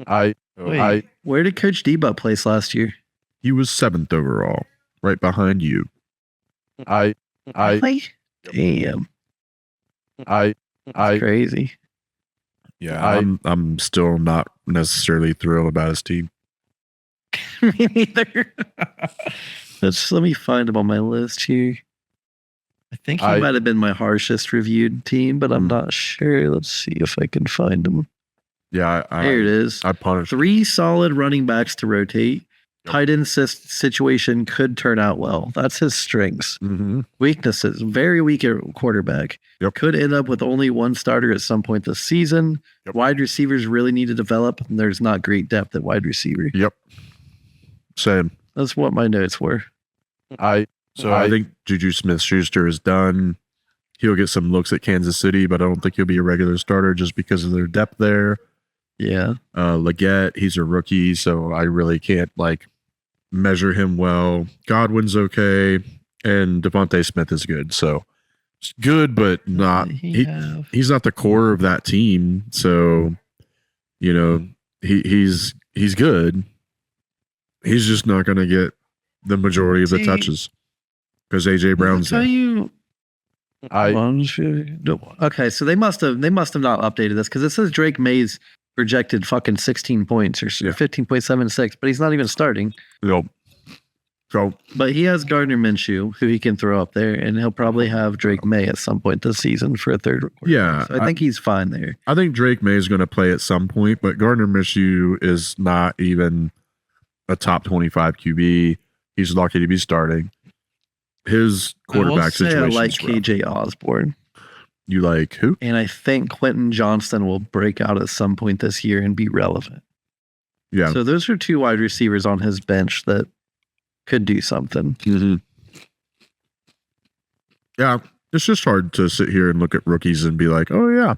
Where did Coach D-Butt place last year? He was 7th overall, right behind you. Really? Damn. That's crazy. Yeah, I'm still not necessarily thrilled about his team. Me neither. Let me find him on my list here. I think he might have been my harshest reviewed team, but I'm not sure. Let's see if I can find him. Yeah, there it is. I punished 3 solid running backs to rotate. Yep. Tight end situation could turn out well. That's his strengths. Mm-hmm. Weaknesses: very weak at quarterback. Yep. Could end up with only one starter at some point this season. Yep. Wide receivers really need to develop, and there's not great depth at wide receiver. Yep. Same. That's what my notes were. I think Juju Smith-Schuster is done. He'll get some looks at Kansas City, but I don't think he'll be a regular starter just because of their depth there. Yeah. Leggett, he's a rookie, so I really can't measure him well. Godwin's okay, and Devontae Smith is good. So it's good, but not he's not the core of that team. So he's good. He's just not going to get the majority of the touches because AJ Brown's there. Okay, so they must have not updated this because it says Drake May's projected fucking 16 points or 15.76, but he's not even starting. Nope. So, but he has Gardner Minshew, who he can throw up there, and he'll probably have Drake May at some point this season for a third quarter. Yeah, so I think he's fine there. I think Drake May is going to play at some point, but Gardner Minshew is not even a top 25 QB. He's lucky to be starting. His quarterback situation. I like KJ Osborne. You like who? And I think Quentin Johnston will break out at some point this year and be relevant. Yeah. So those are 2 wide receivers on his bench that could do something. Mm-hmm. Yeah. It's just hard to sit here and look at rookies and be like, oh, yeah.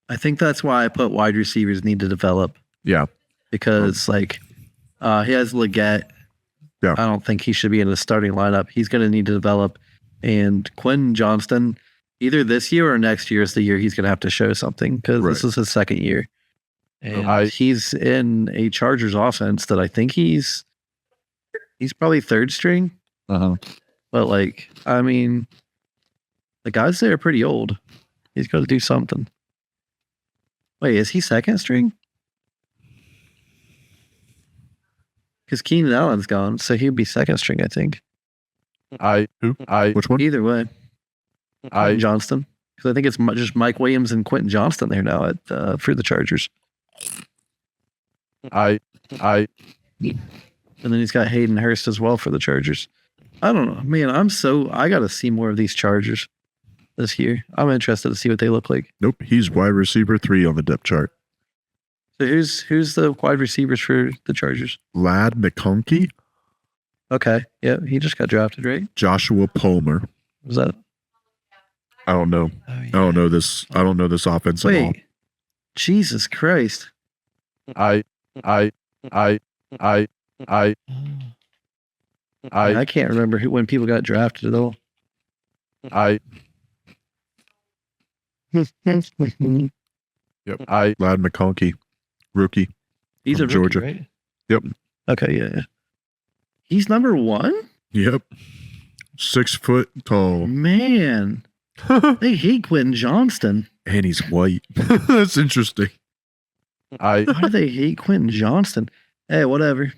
I think that's why I put wide receivers need to develop. Yeah. Because he has Leggett. Yeah. I don't think he should be in the starting lineup. He's going to need to develop. And Quentin Johnston, either this year or next year is the year he's going to have to show something because this is his second year. And he's in a Chargers offense that I think he's probably third string. Uh-huh. But the guys there are pretty old. He's got to do something. Wait, is he second string? Because Keenan Allen's gone, so he'd be second string, I think. Which one? Either way. Quentin Johnston. Because I think it's just Mike Williams and Quentin Johnston there now for the Chargers. And then he's got Hayden Hurst as well for the Chargers. I don't know. Man, I got to see more of these Chargers this year. I'm interested to see what they look like. Nope. He's wide receiver 3 on the depth chart. So who's the wide receivers for the Chargers? Lad McConkey. Okay. Yeah, he just got drafted, right? Joshua Palmer. Was that? I don't know. Oh, yeah. I don't know this offense at all. Jesus Christ. I can't remember when people got drafted at all. Yep. Lad McConkey. Rookie. He's a rookie, Georgia. Right? Yep. Okay, yeah. He's number 1? Yep. 6 foot tall. Man. They hate Quentin Johnston. And he's white. That's interesting. Why do they hate Quentin Johnston? Hey, whatever.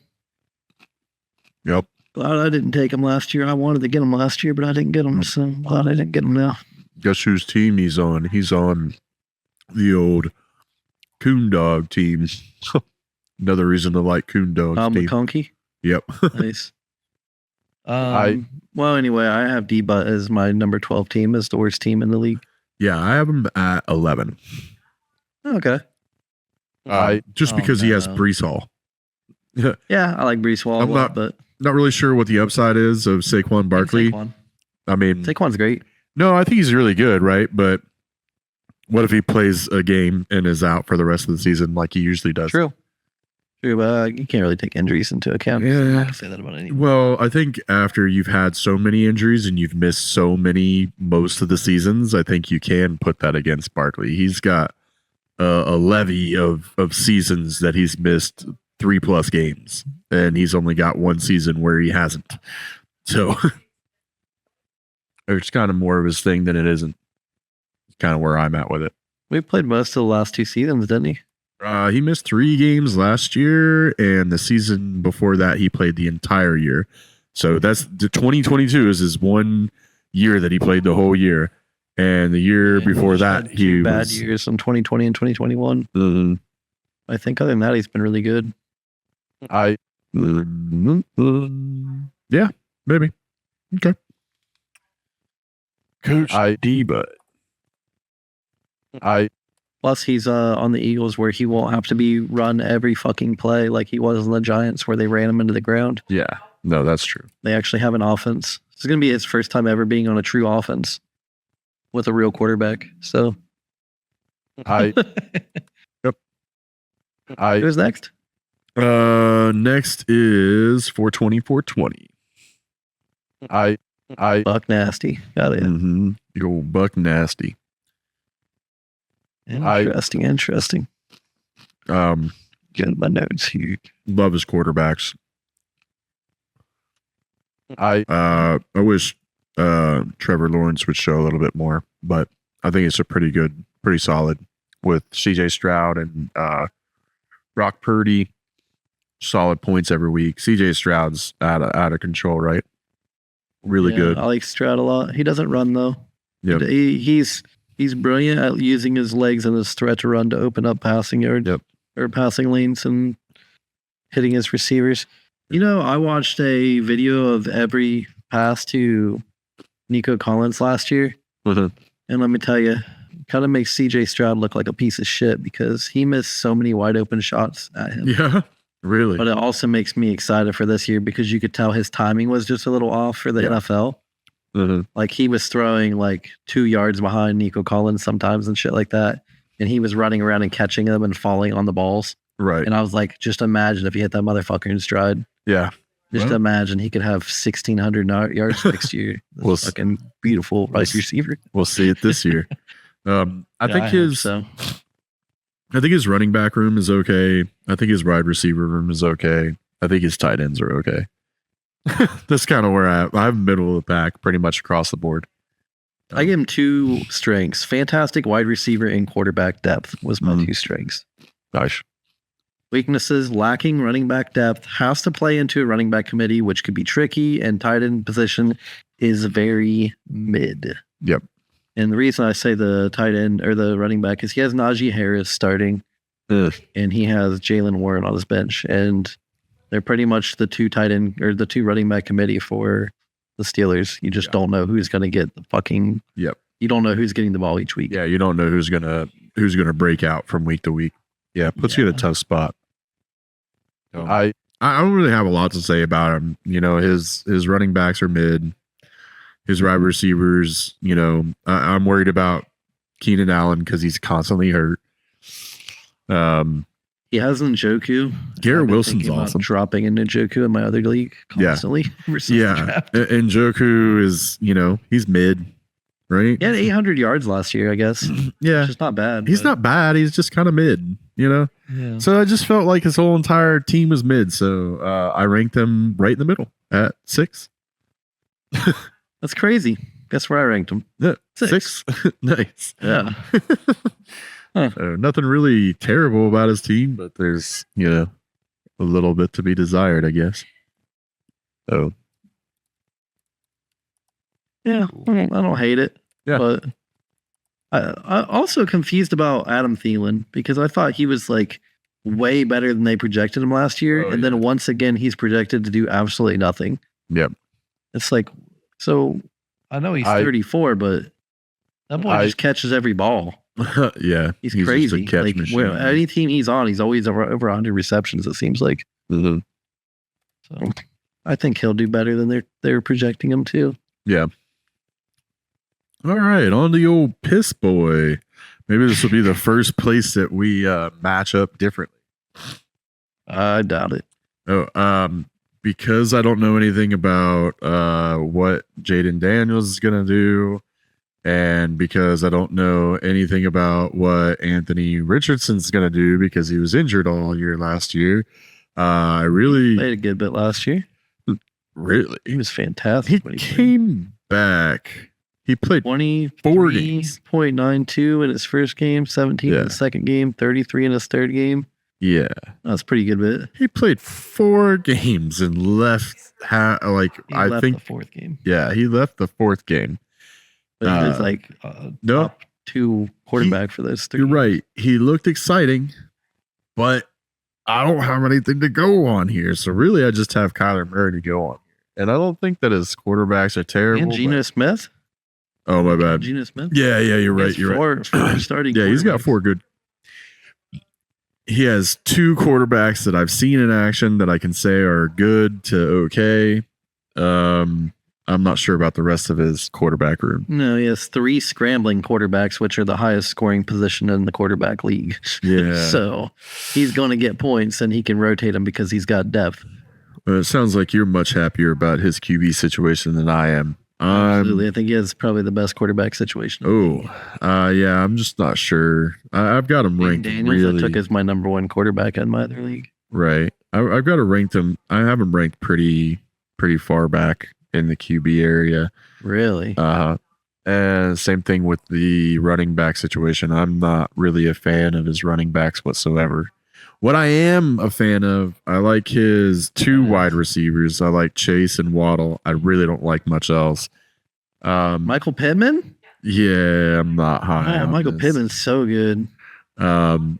Yep. Glad I didn't take him last year. I wanted to get him last year, but I didn't get him, so I'm glad I didn't get him now. Guess whose team he's on? He's on the old Coon Dog team. Another reason to like Coon Dog's team. McConkey? Yep. Nice. Well, anyway, I have D-Butt as my number 12 team, as the worst team in the league. Yeah, I have him at 11. Okay. Just because he has Breece Hall. Yeah, I like Breece Hall a lot, but not really sure what the upside is of Saquon Barkley. I mean, Saquon's great. No, I think he's really good, right? But what if he plays a game and is out for the rest of the season like he usually does? True, but you can't really take injuries into account. Yeah. I can say that about anyone. Well, I think after you've had so many injuries and you've missed so many most of the seasons, I think you can put that against Barkley. He's got a levy of seasons that he's missed 3+ games, and he's only got one season where he hasn't. So It's kind of more of his thing than it isn't. It's kind of where I'm at with it. We played most of the last 2 seasons, didn't he? He missed 3 games last year, and the season before that, he played the entire year. So that's the 2022 is his 1 year that he played the whole year, and the year before that, he bad was years in 2020 and 2021. I think other than that, he's been really good. Yeah, maybe. Okay. Coach D-Bud. Plus, he's on the Eagles where he won't have to be run every fucking play like he was on the Giants where they ran him into the ground. Yeah, no, that's true. They actually have an offense. This is going to be his first time ever being on a true offense with a real quarterback. So, Yep. Who's next? Next is 420. Buck Nasty. Got it. Mm-hmm. Yo, Buck Nasty. Interesting. Get my notes here. Love his quarterbacks. I wish Trevor Lawrence would show a little bit more, but I think it's a pretty solid with CJ Stroud and Brock Purdy. Solid points every week. CJ Stroud's out of control, right? Really good. I like Stroud a lot. He doesn't run though. Yep. He's brilliant at using his legs and his threat to run to open up passing yards or passing lanes and hitting his receivers. You know, I watched a video of every pass to Nico Collins last year. And let me tell you, kind of makes CJ Stroud look like a piece of shit because he missed so many wide open shots at him. Yeah, really. But it also makes me excited for this year because you could tell his timing was just a little off for the NFL. Like he was throwing like 2 yards behind Nico Collins sometimes and shit like that. And he was running around and catching them and falling on the balls. Right. And I was like, just imagine if he hit that motherfucker in stride. Yeah. Just imagine he could have 1,600 yards next year. Fucking beautiful wide receiver. We'll see it this year. I think his running back room is okay. I think his wide receiver room is okay. I think his tight ends are okay. That's kind of where I'm middle of the pack pretty much across the board. I give him 2 strengths. Fantastic wide receiver and quarterback depth was my 2 strengths. Gosh. Weaknesses, lacking running back depth, has to play into a running back committee, which could be tricky, and tight end position is very mid. Yep. And the reason I say the tight end or the running back is he has Najee Harris starting, and he has Jalen Warren on his bench, and they're pretty much the 2 tight end or the 2 running back committee for the Steelers. You just don't know who's going to get the fucking. Yep. You don't know who's getting the ball each week. Yeah, you don't know who's gonna break out from week to week. Yeah, puts you in a tough spot. So, I don't really have a lot to say about him. You know, his running backs are mid. His wide receivers, you know, I'm worried about Keenan Allen because he's constantly hurt. He has Njoku. Garrett Wilson's awesome. Dropping in Njoku in my other league constantly. Yeah. And Njoku is, you know, he's mid, right? He had 800 yards last year, I guess. Yeah. Which is not bad. He's not bad. He's just kind of mid, you know? Yeah. So I just felt like his whole entire team was mid. So I ranked him right in the middle at 6. That's crazy. Guess where I ranked him? Yeah, 6. Nice. Yeah. Nothing really terrible about his team, but there's, you know, a little bit to be desired, I guess. So, yeah, I don't hate it. Yeah. But I also confused about Adam Thielen because I thought he was like way better than they projected him last year. And then once again, he's projected to do absolutely nothing. Yep. It's like, so I know he's 34, but that boy just catches every ball. Yeah, he's crazy. Like any team he's on, he's always over 100 receptions. It seems like. So I think he'll do better than they're projecting him to. Yeah. All right, on the old piss boy. Maybe this will be the first place that we match up differently. I doubt it. Oh, because I don't know anything about what Jaden Daniels is gonna do. And because I don't know anything about what Anthony Richardson's going to do because he was injured all year last year, I really played a good bit last year. Really? He was fantastic. He came back. He played 4 games. 20.92 in his first game, 17 in the second game, 33 in his third game. Yeah. That's a pretty good bit. He played 4 games and left the fourth game. Yeah, he left the 4th game. But he was like top 2 quarterback for those 3. You're right. He looked exciting, but I don't have anything to go on here. So really I just have Kyler Murray to go on. And I don't think that his quarterbacks are terrible. And Geno Smith? Oh, my bad. Geno Smith? Yeah, you're right. You're right. 4 starting. Yeah, he's got 4 good. He has 2 quarterbacks that I've seen in action that I can say are good to okay. I'm not sure about the rest of his quarterback room. No, he has 3 scrambling quarterbacks, which are the highest scoring position in the quarterback league. Yeah. So he's going to get points, and he can rotate them because he's got depth. It sounds like you're much happier about his QB situation than I am. Absolutely. I think he has probably the best quarterback situation. Yeah, I'm just not sure. I've got him ranked Daniels, I took as my number 1 quarterback in my other league. Right. I've got to rank him. I have him ranked pretty far back in the QB area. Really? And same thing with the running back situation. I'm not really a fan of his running backs whatsoever. What I am a fan of, I like his 2 wide receivers. I like Chase and Waddle. I really don't like much else. Michael Pittman? Yeah, I'm not high. Oh, Michael Pittman's so good.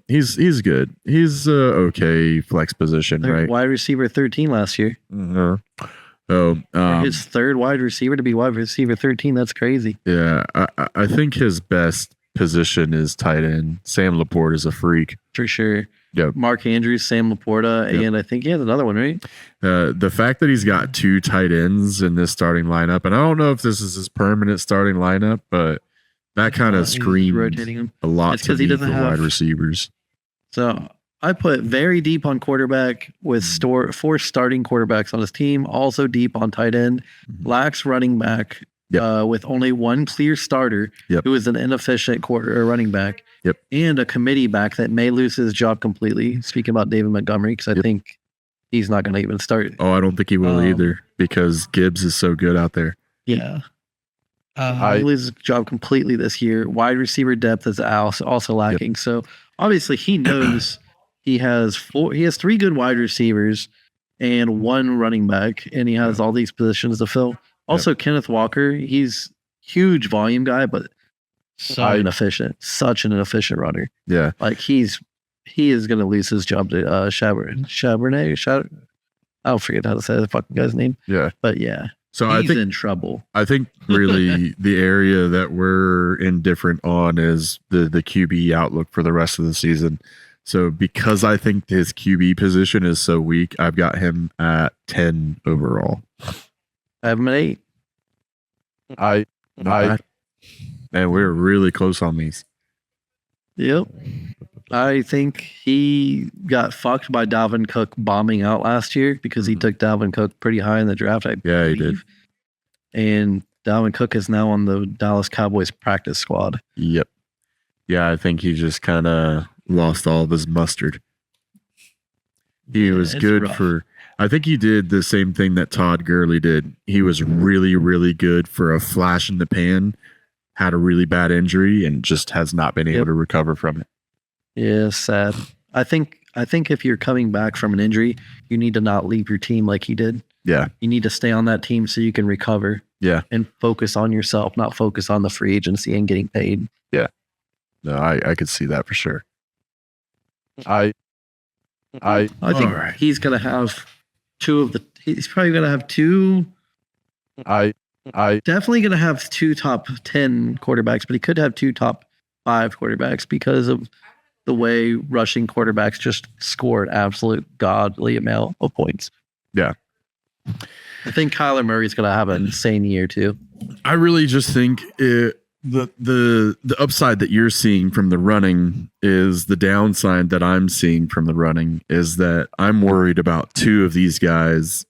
He's good. He's okay flex position, right? Wide receiver 13 last year. Mm-hmm. His 3rd wide receiver to be wide receiver 13. That's crazy. Yeah, I think his best position is tight end. Sam Laporte is a freak for sure. Yep. Mark Andrews, Sam Laporta, and I think he has another one, right? The fact that he's got 2 tight ends in this starting lineup, and I don't know if this is his permanent starting lineup, but that kind of screams rotating him a lot to me for wide receivers. So I put very deep on quarterback with 4 starting quarterbacks on his team, also deep on tight end, lacks running back. With only 1 clear starter who is an inefficient running back and a committee back that may lose his job completely. Speaking about David Montgomery, because I think he's not going to even start. Oh, I don't think he will either because Gibbs is so good out there. Yeah. He loses his job completely this year. Wide receiver depth is also lacking. So obviously he knows he has 3 good wide receivers and 1 running back, and he has all these positions to fill. Also, Kenneth Walker, he's huge volume guy, but inefficient. Such an inefficient runner. Yeah. Like he is going to lose his job to Chabernet. I'll forget how to say the fucking guy's name. Yeah. But yeah. So he's in trouble. I think really the area that we're indifferent on is the QB outlook for the rest of the season. So because I think his QB position is so weak, I've got him at 10 overall. I have him at 8. And we're really close on these. Yep. I think he got fucked by Dalvin Cook bombing out last year because he took Dalvin Cook pretty high in the draft. I believe. He did. And Dalvin Cook is now on the Dallas Cowboys practice squad. Yep. Yeah, I think he just kind of lost all of his mustard. He was good rough. I think he did the same thing that Todd Gurley did. He was really, really good for a flash in the pan, had a really bad injury, and just has not been able to recover from it. Yeah, sad. I think if you're coming back from an injury, you need to not leave your team like he did. Yeah. You need to stay on that team so you can recover. Yeah. And focus on yourself, not focus on the free agency and getting paid. Yeah. No, I could see that for sure. I think he's gonna have he's probably gonna have 2. I definitely gonna have 2 top 10 quarterbacks, but he could have 2 top 5 quarterbacks because of the way rushing quarterbacks just scored absolute godly amount of points. Yeah. I think Kyler Murray's gonna have an insane year too. I really just think the upside that you're seeing from the running is the downside that I'm seeing from the running is that I'm worried about 2 of these guys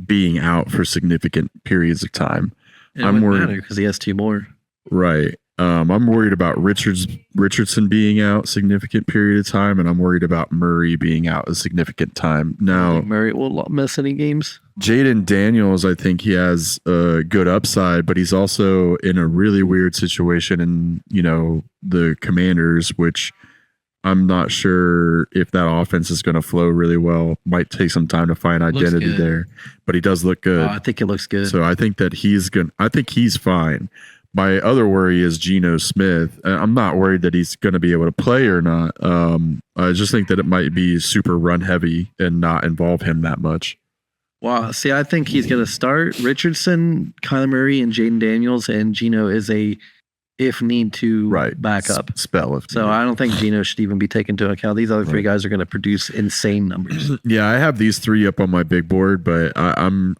being out for significant periods of time. And I'm worried because he has 2 more. Right. I'm worried about Richardson being out significant period of time, and I'm worried about Murray being out a significant time. Now Murray will miss any games. Jaden Daniels, I think he has a good upside, but he's also in a really weird situation in, the Commanders, which I'm not sure if that offense is going to flow really well. Might take some time to find identity there, but he does look good. I think it looks good. So I think that I think he's fine. My other worry is Geno Smith. I'm not worried that he's going to be able to play or not. I just think that it might be super run heavy and not involve him that much. Wow. See, I think he's going to start Richardson, Kyler Murray, and Jaden Daniels, and Geno is a if need to back up spell. So I don't think Geno should even be taken into account. These other three guys are going to produce insane numbers. Yeah, I have these three up on my big board, but I'm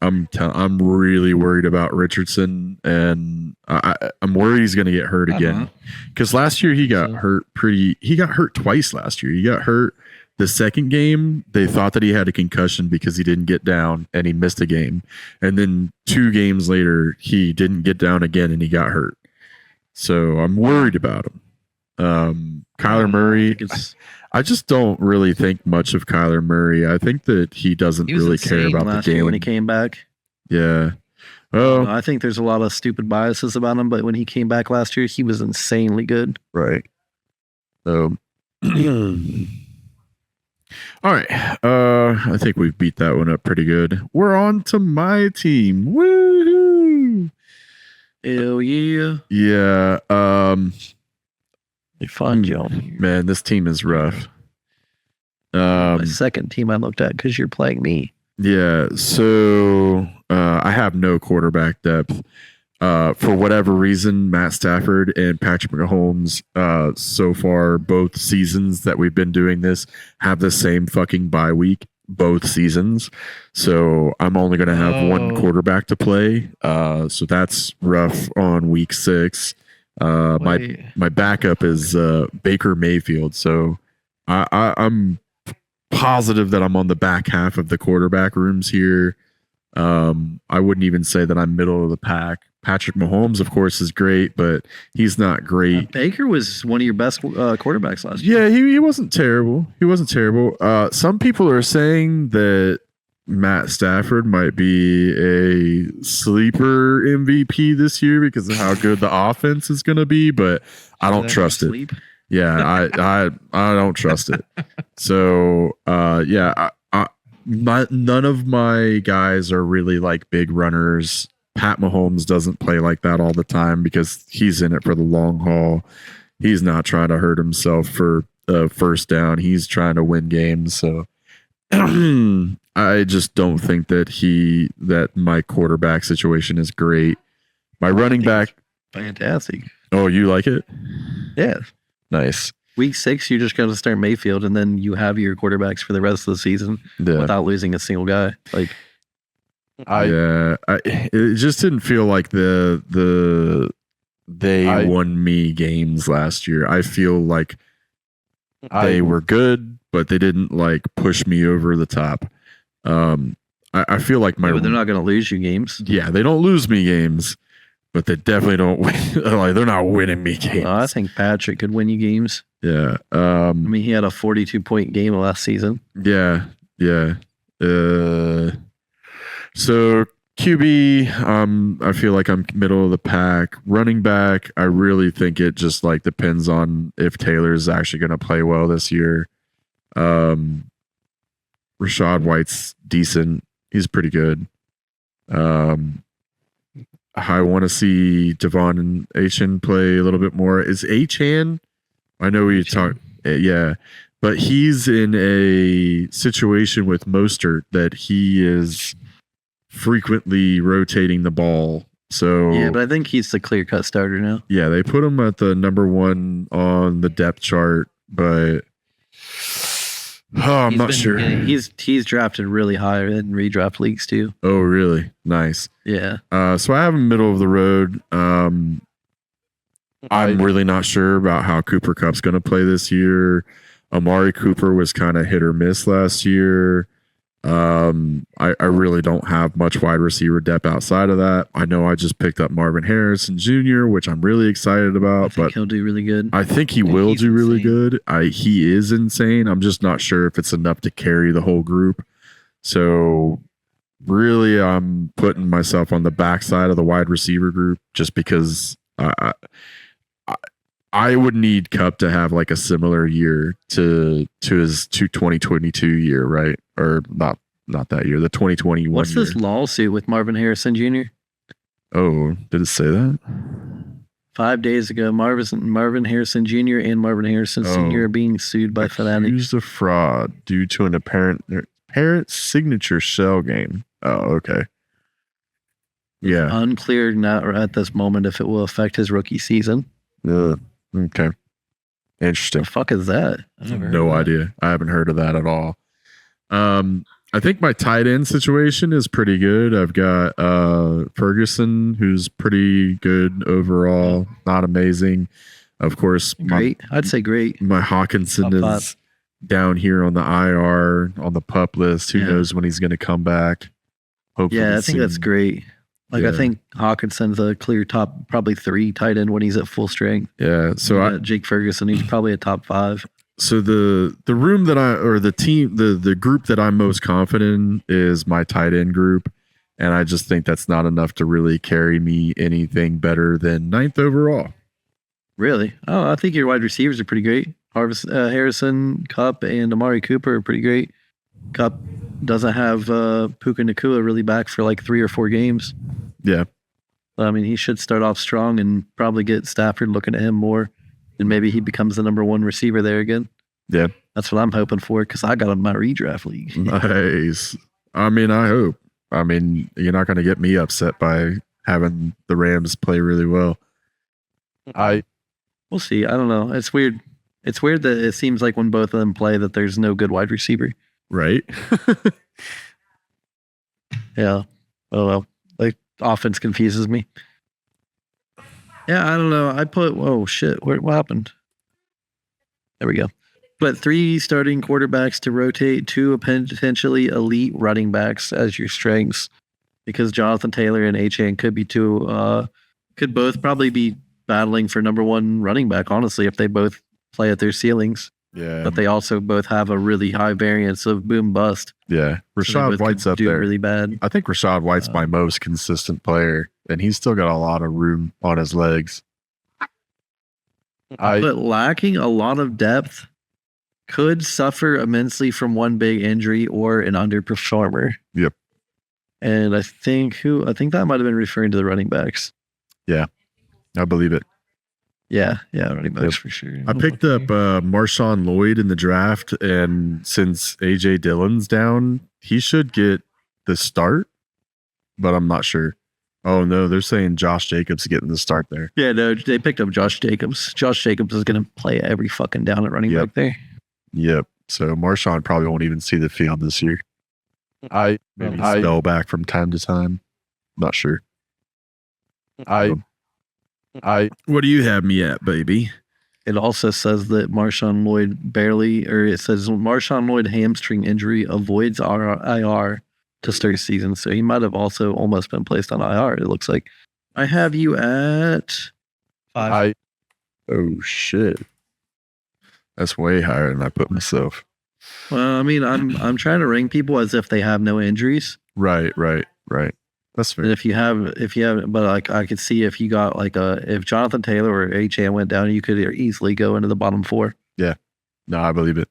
really worried about Richardson, and I'm worried he's going to get hurt again. Because last year he got hurt He got hurt twice last year. He got hurt the second game. They thought that he had a concussion because he didn't get down and he missed a game, and then 2 games later he didn't get down again and he got hurt. So I'm worried about him. Kyler Murray, I just don't really think much of Kyler Murray. I think that he doesn't really care about the game. When he came back. Yeah. Oh, I think there's a lot of stupid biases about him, but when he came back last year, he was insanely good. Right. So, all right. I think we've beat that one up pretty good. We're on to my team. Woohoo! Hell yeah. Yeah. They find you. Man, this team is rough. My second team I looked at because you're playing me. Yeah. So I have no quarterback depth. For whatever reason, Matt Stafford and Patrick Mahomes, so far, both seasons that we've been doing this, have the same fucking bye week. Both seasons, so I'm only going to have one quarterback to play. So that's rough on week 6. My backup is Baker Mayfield. So I'm positive that I'm on the back half of the quarterback rooms here. I wouldn't even say that I'm middle of the pack. Patrick Mahomes, of course, is great, but he's not great. Baker was one of your best quarterbacks last year. Yeah, he wasn't terrible. He wasn't terrible. Some people are saying that Matt Stafford might be a sleeper MVP this year because of how good the offense is going to be, but I don't trust it. Yeah, I don't trust it. So, none of my guys are really like big runners. Pat Mahomes doesn't play like that all the time because he's in it for the long haul. He's not trying to hurt himself for a first down. He's trying to win games. So I just don't think that my quarterback situation is great. My running back, fantastic. Oh, you like it? Yeah. Nice. Week 6, you just got to start Mayfield, and then you have your quarterbacks for the rest of the season without losing a single guy. Like, it just didn't feel like they won me games last year. I feel like they were good, but they didn't like push me over the top. I feel like they're not going to lose you games. Yeah, they don't lose me games, but they definitely don't win. Like they're not winning me games. I think Patrick could win you games. Yeah. I mean, he had a 42-point game last season. Yeah. Yeah. So QB, I feel like I'm middle of the pack. Running back, I really think it just like depends on if Taylor's actually going to play well this year. Rashad White's decent. He's pretty good. I want to see Devon and Achan play a little bit more. Is Achan? I know we talked. Yeah. But he's in a situation with Mostert that he is frequently rotating the ball. So yeah, but I think he's the clear-cut starter now. Yeah, they put him at the number 1 on the depth chart, but I'm not sure. He's drafted really high in redraft leagues too. Oh, really? Nice. Yeah. So I have him middle of the road. I'm really not sure about how Cooper Kupp's going to play this year. Amari Cooper was kind of hit or miss last year. I really don't have much wide receiver depth outside of that. I know I just picked up Marvin Harrison Jr., which I'm really excited about. But he'll do really good. I think he will do really good. He is insane. I'm just not sure if it's enough to carry the whole group. So really, I'm putting myself on the backside of the wide receiver group just because I would need Cup to have like a similar year to his 2022 year, right? Or not that year, the 2021 What's year. this lawsuit with Marvin Harrison Jr.? Oh, did it say that? 5 days ago, Marvin Harrison Jr. and Marvin Harrison Sr. are being sued by Fanatics. Accused of fraud due to an apparent parent signature shell game. Oh, okay. Yeah. It's unclear not at this moment if it will affect his rookie season. Okay. Interesting. The fuck is that? No idea. I haven't heard of that at all. I think my tight end situation is pretty good. I've got Ferguson, who's pretty good overall, not amazing. Of course, great. I'd say great. My Hawkinson is down here on the IR on the pup list. Who knows when he's going to come back? Hopefully I think that's great. Like I think Hawkinson's a clear top, probably 3 tight end when he's at full strength. Yeah. So Jake Ferguson, he's probably a top 5. So the room that the group that I'm most confident in is my tight end group, and I just think that's not enough to really carry me anything better than 9th overall. Really? Oh, I think your wide receivers are pretty great. Harrison, Kupp, and Amari Cooper are pretty great. Kupp doesn't have Puka Nacua really back for like 3 or 4 games. Yeah. I mean, he should start off strong and probably get Stafford looking at him more. And maybe he becomes the number 1 receiver there again. Yeah. That's what I'm hoping for because I got him in my redraft league. Nice. I mean, I hope. I mean, you're not going to get me upset by having the Rams play really well. We'll see. I don't know. It's weird. It's weird that it seems like when both of them play that there's no good wide receiver. Right. Yeah. Oh, well. Like, offense confuses me. Yeah, I don't know. Oh shit, what happened? There we go. But 3 starting quarterbacks to rotate, 2 potentially elite running backs as your strengths, because Jonathan Taylor and Achane could be could both probably be battling for number 1 running back, honestly, if they both play at their ceilings. Yeah. But they also both have a really high variance of boom bust. Yeah. Rashad White's up there. Really bad. I think Rashad White's my most consistent player, and he's still got a lot of room on his legs. But lacking a lot of depth, could suffer immensely from one big injury or an underperformer. Yep. And I think that might have been referring to the running backs. Yeah. I believe it. Yeah, running backs for sure. I picked up Marshawn Lloyd in the draft, and since AJ Dillon's down, he should get the start, but I'm not sure. Oh no, they're saying Josh Jacobs getting the start there. Yeah, no, they picked up Josh Jacobs. Josh Jacobs is going to play every fucking down at running back there. Yep. So Marshawn probably won't even see the field this year. Maybe spell back from time to time. Not sure. What do you have me at, baby? It also says that Marshawn Lloyd Marshawn Lloyd hamstring injury avoids IR to start season. So he might have also almost been placed on IR, it looks like. I have you at 5. Oh, shit. That's way higher than I put myself. Well, I mean, I'm trying to rank people as if they have no injuries. Right. That's fair. And if you have, but like I could see if you got like if Jonathan Taylor or HA went down, you could easily go into the bottom 4. Yeah. No, I believe it.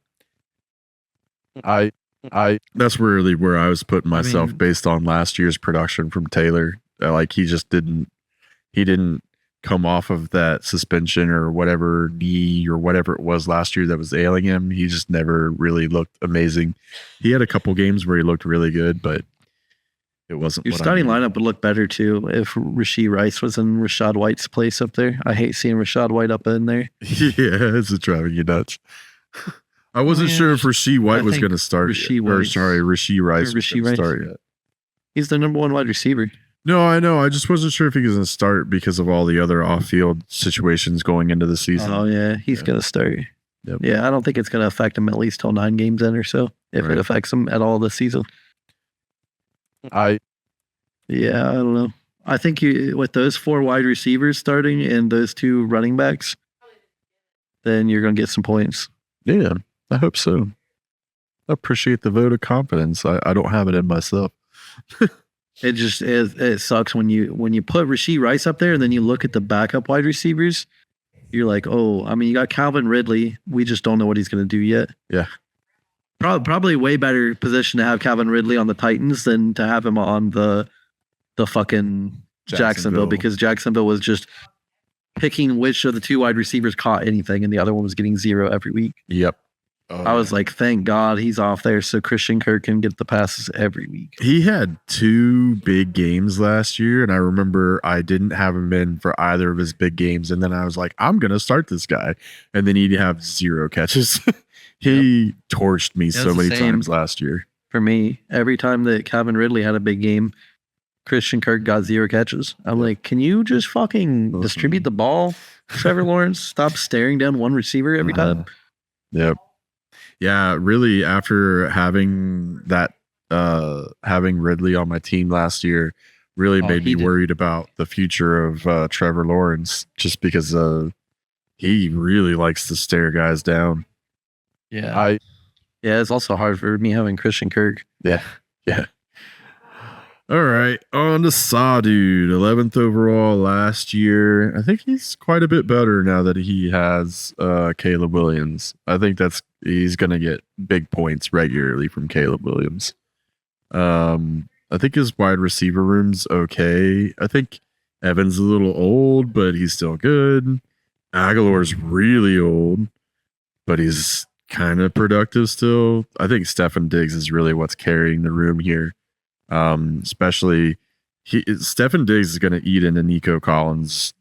That's really where I was putting myself based on last year's production from Taylor. Like he didn't come off of that suspension or whatever knee or whatever it was last year that was ailing him. He just never really looked amazing. He had a couple games where he looked really good, but it wasn't. Your starting lineup would look better too if Rashee Rice was in Rashad White's place up there. I hate seeing Rashad White up in there. Yeah, it's driving you nuts. I wasn't sure if Rashee White was going to start. Rashee Rice was going to start yet. He's the number 1 wide receiver. No, I know. I just wasn't sure if he was going to start because of all the other off-field situations going into the season. Oh yeah, he's going to start. Yep. Yeah, I don't think it's going to affect him at least till 9 games in or so, if it affects him at all this season. I don't know. I think with those 4 wide receivers starting and those 2 running backs, then you're going to get some points. Yeah, I hope so. I appreciate the vote of confidence. I don't have it in myself. It sucks when you put Rashee Rice up there and then you look at the backup wide receivers. You're like, oh, I mean, you got Calvin Ridley. We just don't know what he's going to do yet. Yeah. Probably way better position to have Calvin Ridley on the Titans than to have him on the fucking Jacksonville, because Jacksonville was just picking which of the two wide receivers caught anything, and the other one was getting 0 every week. Yep. I was like, thank God he's off there so Christian Kirk can get the passes every week. He had 2 big games last year, and I remember I didn't have him in for either of his big games, and then I was like, I'm going to start this guy, and then he'd have 0 catches. He torched me so many times last year. For me, every time that Calvin Ridley had a big game, Christian Kirk got 0 catches. I'm like, can you just fucking distribute the ball, Trevor Lawrence? Stop staring down one receiver every time. Yep. Yeah, really, after having that, having Ridley on my team last year really made me worried about the future of Trevor Lawrence, just because he really likes to stare guys down. Yeah. It's also hard for me having Christian Kirk. Yeah. All right, on to Saw Dude, 11th overall last year. I think he's quite a bit better now that he has Caleb Williams. I think he's going to get big points regularly from Caleb Williams. I think his wide receiver room's okay. I think Evans is a little old, but he's still good. Aguilar's really old, but he's kind of productive still. I think Stefan Diggs is really what's carrying the room here. Especially Stefan Diggs is going to eat into Nico Collins'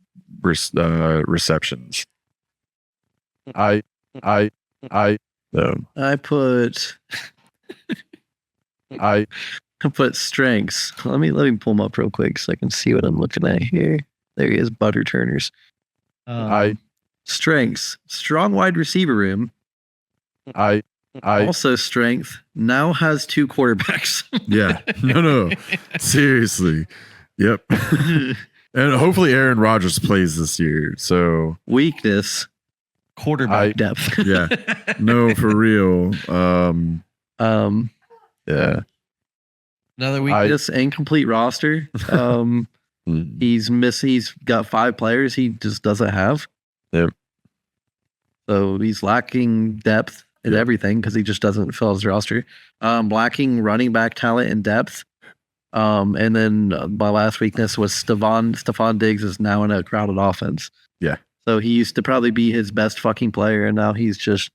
receptions. I put strengths. Let me pull him up real quick so I can see what I'm looking at here. There he is, Butter Turners. Strengths, strong wide receiver room. Also strength, now has 2 quarterbacks. Yeah. No. Seriously. Yep. And hopefully Aaron Rodgers plays this year. So weakness, quarterback depth. Yeah. No, for real. Yeah. Another weakness, incomplete roster. He's got 5 players he just doesn't have. Yep. So he's lacking depth in everything because he just doesn't fill his roster. Lacking running back talent and depth. And then my last weakness was Stephon Diggs is now in a crowded offense. Yeah. So he used to probably be his best fucking player, and now he's just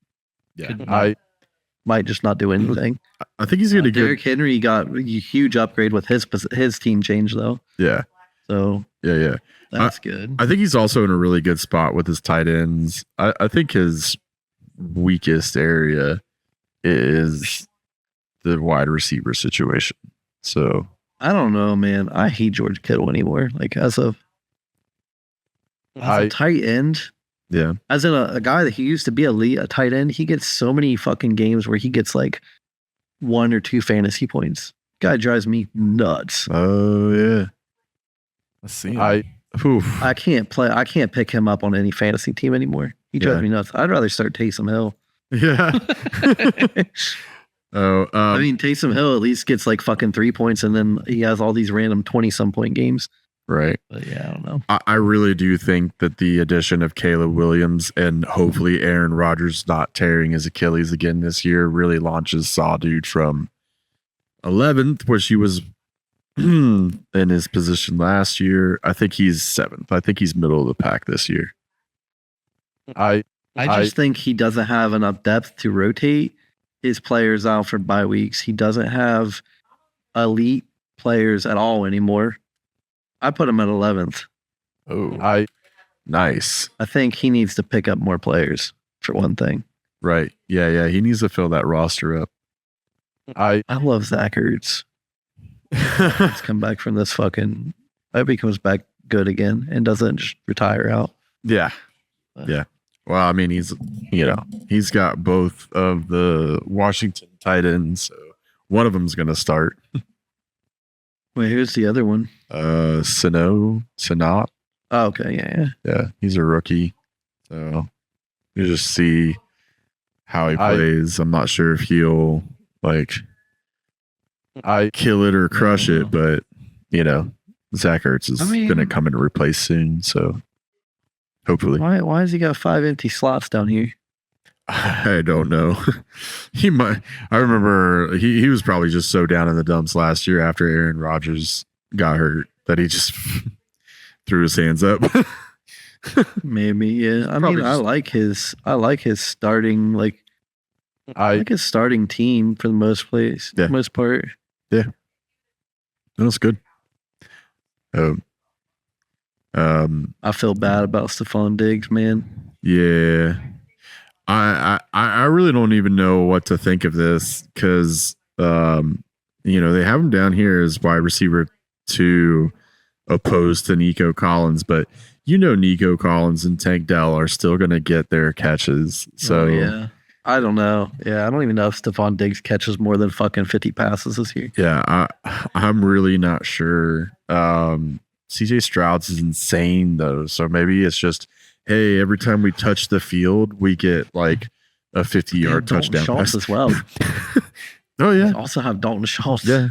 might just not do anything. I think he's going to get. Derrick Henry got a huge upgrade with his team change though. Yeah. So yeah. That's good. I think he's also in a really good spot with his tight ends. I think his weakest area is the wide receiver situation. So I don't know, man. I hate George Kittle anymore. Like as a tight end. Yeah. As in a guy that he used to be a tight end, he gets so many fucking games where he gets like 1 or 2 fantasy points. Guy drives me nuts. Oh yeah. Let's see. I can't pick him up on any fantasy team anymore. He drives me nuts. I'd rather start Taysom Hill. Yeah. I mean, Taysom Hill at least gets like fucking 3 points, and then he has all these random 20-some point games. Right. But yeah, I don't know. I really do think that the addition of Caleb Williams and hopefully Aaron Rodgers not tearing his Achilles again this year really launches Saw Dude from 11th, which he was in his position last year. I think he's 7th. I think he's middle of the pack this year. I just think he doesn't have enough depth to rotate his players out for bye weeks. He doesn't have elite players at all anymore. I put him at 11th. Oh, nice. I think he needs to pick up more players for one thing. Right. Yeah. He needs to fill that roster up. I love Zach Ertz. Let's come back from this fucking. I hope he comes back good again and doesn't just retire out. Yeah. Yeah. Well, I mean, he's got both of the Washington tight ends, so one of them's going to start. Wait, who's the other one? Sanat. Oh, okay, yeah. He's a rookie, so you just see how he plays. I'm not sure if he'll kill it or crush No. it, but you know, Zach Ertz is going to come in to replace soon. So hopefully, why has he got 5 empty slots down here? I don't know. He might. I remember he was probably just so down in the dumps last year after Aaron Rodgers got hurt that he just threw his hands up. Maybe, yeah. I mean, I like his starting I like his starting team for the most part. Yeah, that's good. I feel bad about Stephon Diggs, man. Yeah. I really don't even know what to think of this because you know, they have him down here as wide receiver 2 opposed to Nico Collins, but you know Nico Collins and Tank Dell are still going to get their catches. So yeah, I don't know. Yeah, I don't even know if Stephon Diggs catches more than fucking 50 passes this year. Yeah, I'm really not sure. CJ Stroud's is insane though, so maybe it's just, hey, every time we touch the field, we get like a 50-yard touchdown pass as well. Oh yeah, they also have Dalton Schultz. Yeah.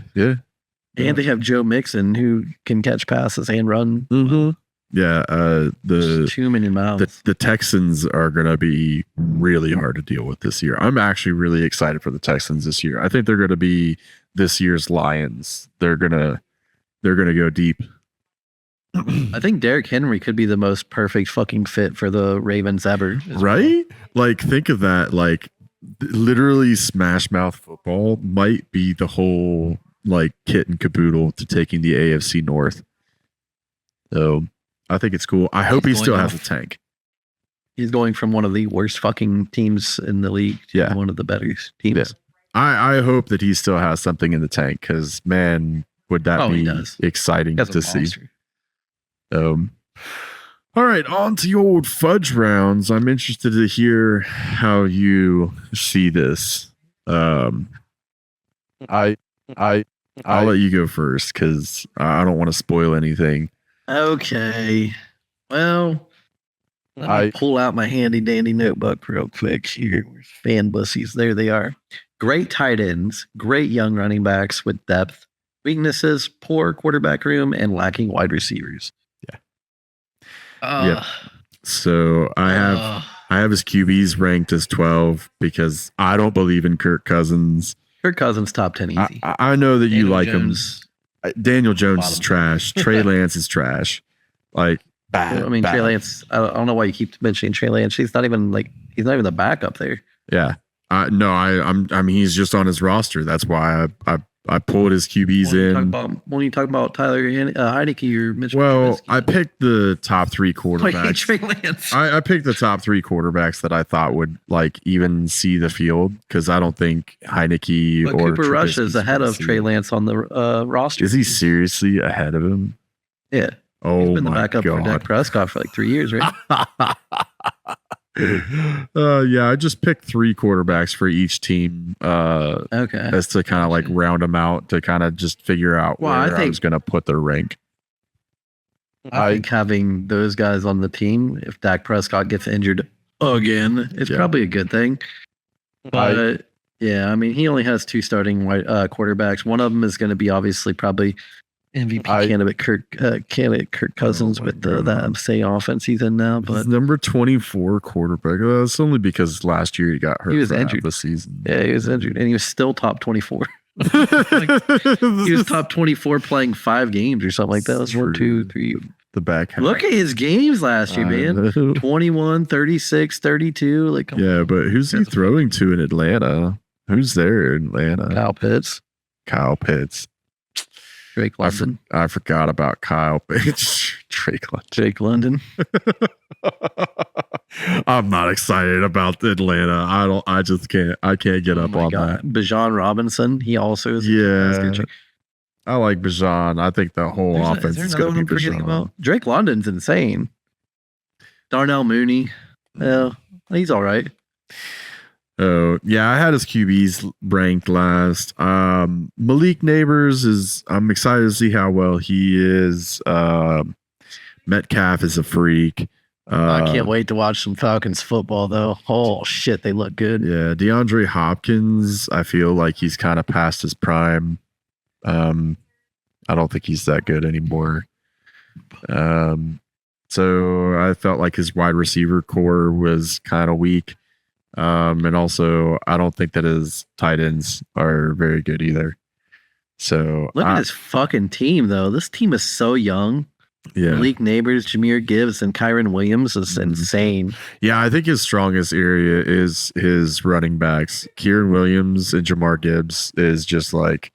And they have Joe Mixon who can catch passes and run. Mm-hmm. Yeah, the too many mouths. The Texans are going to be really hard to deal with this year. I'm actually really excited for the Texans this year. I think they're going to be this year's Lions. They're gonna go deep. I think Derrick Henry could be the most perfect fucking fit for the Ravens ever. Right? Like, think of that. Like, literally, Smash Mouth football might be the whole like kit and caboodle to taking the AFC North. So I think it's cool. I hope he still has a tank. He's going from one of the worst fucking teams in the league to one of the better teams. Yeah. I hope that he still has something in the tank because, man, would that be exciting to see. All right, on to your old fudge rounds. I'm interested to hear how you see this. I'll let you go first because I don't want to spoil anything. Okay. Well, let me pull out my handy dandy notebook real quick here. Fan bussies. There they are. Great tight ends, great young running backs with depth. Weaknesses, poor quarterback room, and lacking wide receivers. Yeah. So I have his QBs ranked as 12 because I don't believe in Kirk Cousins. Kirk Cousins top 10 easy. I know that you like him. Daniel Jones is trash. Trey Lance is trash. Like bad. I mean, Trey Lance. I don't know why you keep mentioning Trey Lance. He's not even the backup there. Yeah. I mean, he's just on his roster. That's why I pulled his QBs in. When you talk about Tyler Heineke, you're mentioning. Well, I picked the top 3 quarterbacks. Trey Lance. I picked the top 3 quarterbacks that I thought would like even see the field because I don't think Heineke or Cooper Rush is ahead of Trey Lance on the roster. Is he seriously ahead of him? Yeah. Oh, he's been the backup for Dak Prescott for like 3 years, right? Yeah, I just picked 3 quarterbacks for each team. Okay. As to kind of like round them out to kind of just figure out where I was going to put their rank. I think having those guys on the team, if Dak Prescott gets injured again, it's probably a good thing. But yeah, I mean, he only has 2 starting quarterbacks. One of them is going to be obviously probably MVP candidate Kirk Cousins with that same offense he's in now. But number 24 quarterback. That's only because last year he got hurt. He was injured the season. Yeah, he was injured, and he was still top 24. He was top 24 playing 5 games or something like that. It was 1, 2, 3. The back half. Look at his games last year, man. 21, 36, 32. Like, yeah, but who's he throwing to in Atlanta? Who's there in Atlanta? Kyle Pitts. Drake London. I forgot about Kyle Pitts. Drake London. I'm not excited about Atlanta. I just can't. I can't get up on that. Bijan Robinson. He also is. Yeah. I like Bijan. I think the whole offense is going to be Bijan. Drake London's insane. Darnell Mooney. Yeah, he's all right. Oh, yeah, I had his QBs ranked last. Malik Neighbors I'm excited to see how well he is. Metcalf is a freak. I can't wait to watch some Falcons football, though. Oh, shit, they look good. Yeah, DeAndre Hopkins, I feel like he's kind of past his prime. I don't think he's that good anymore. So I felt like his wide receiver core was kind of weak. And also, I don't think that his tight ends are very good either. So look at this fucking team, though. This team is so young. Yeah. Malik Neighbors, Jameer Gibbs, and Kyron Williams is insane. Yeah, I think his strongest area is his running backs. Kyron Williams and Jamar Gibbs is just like,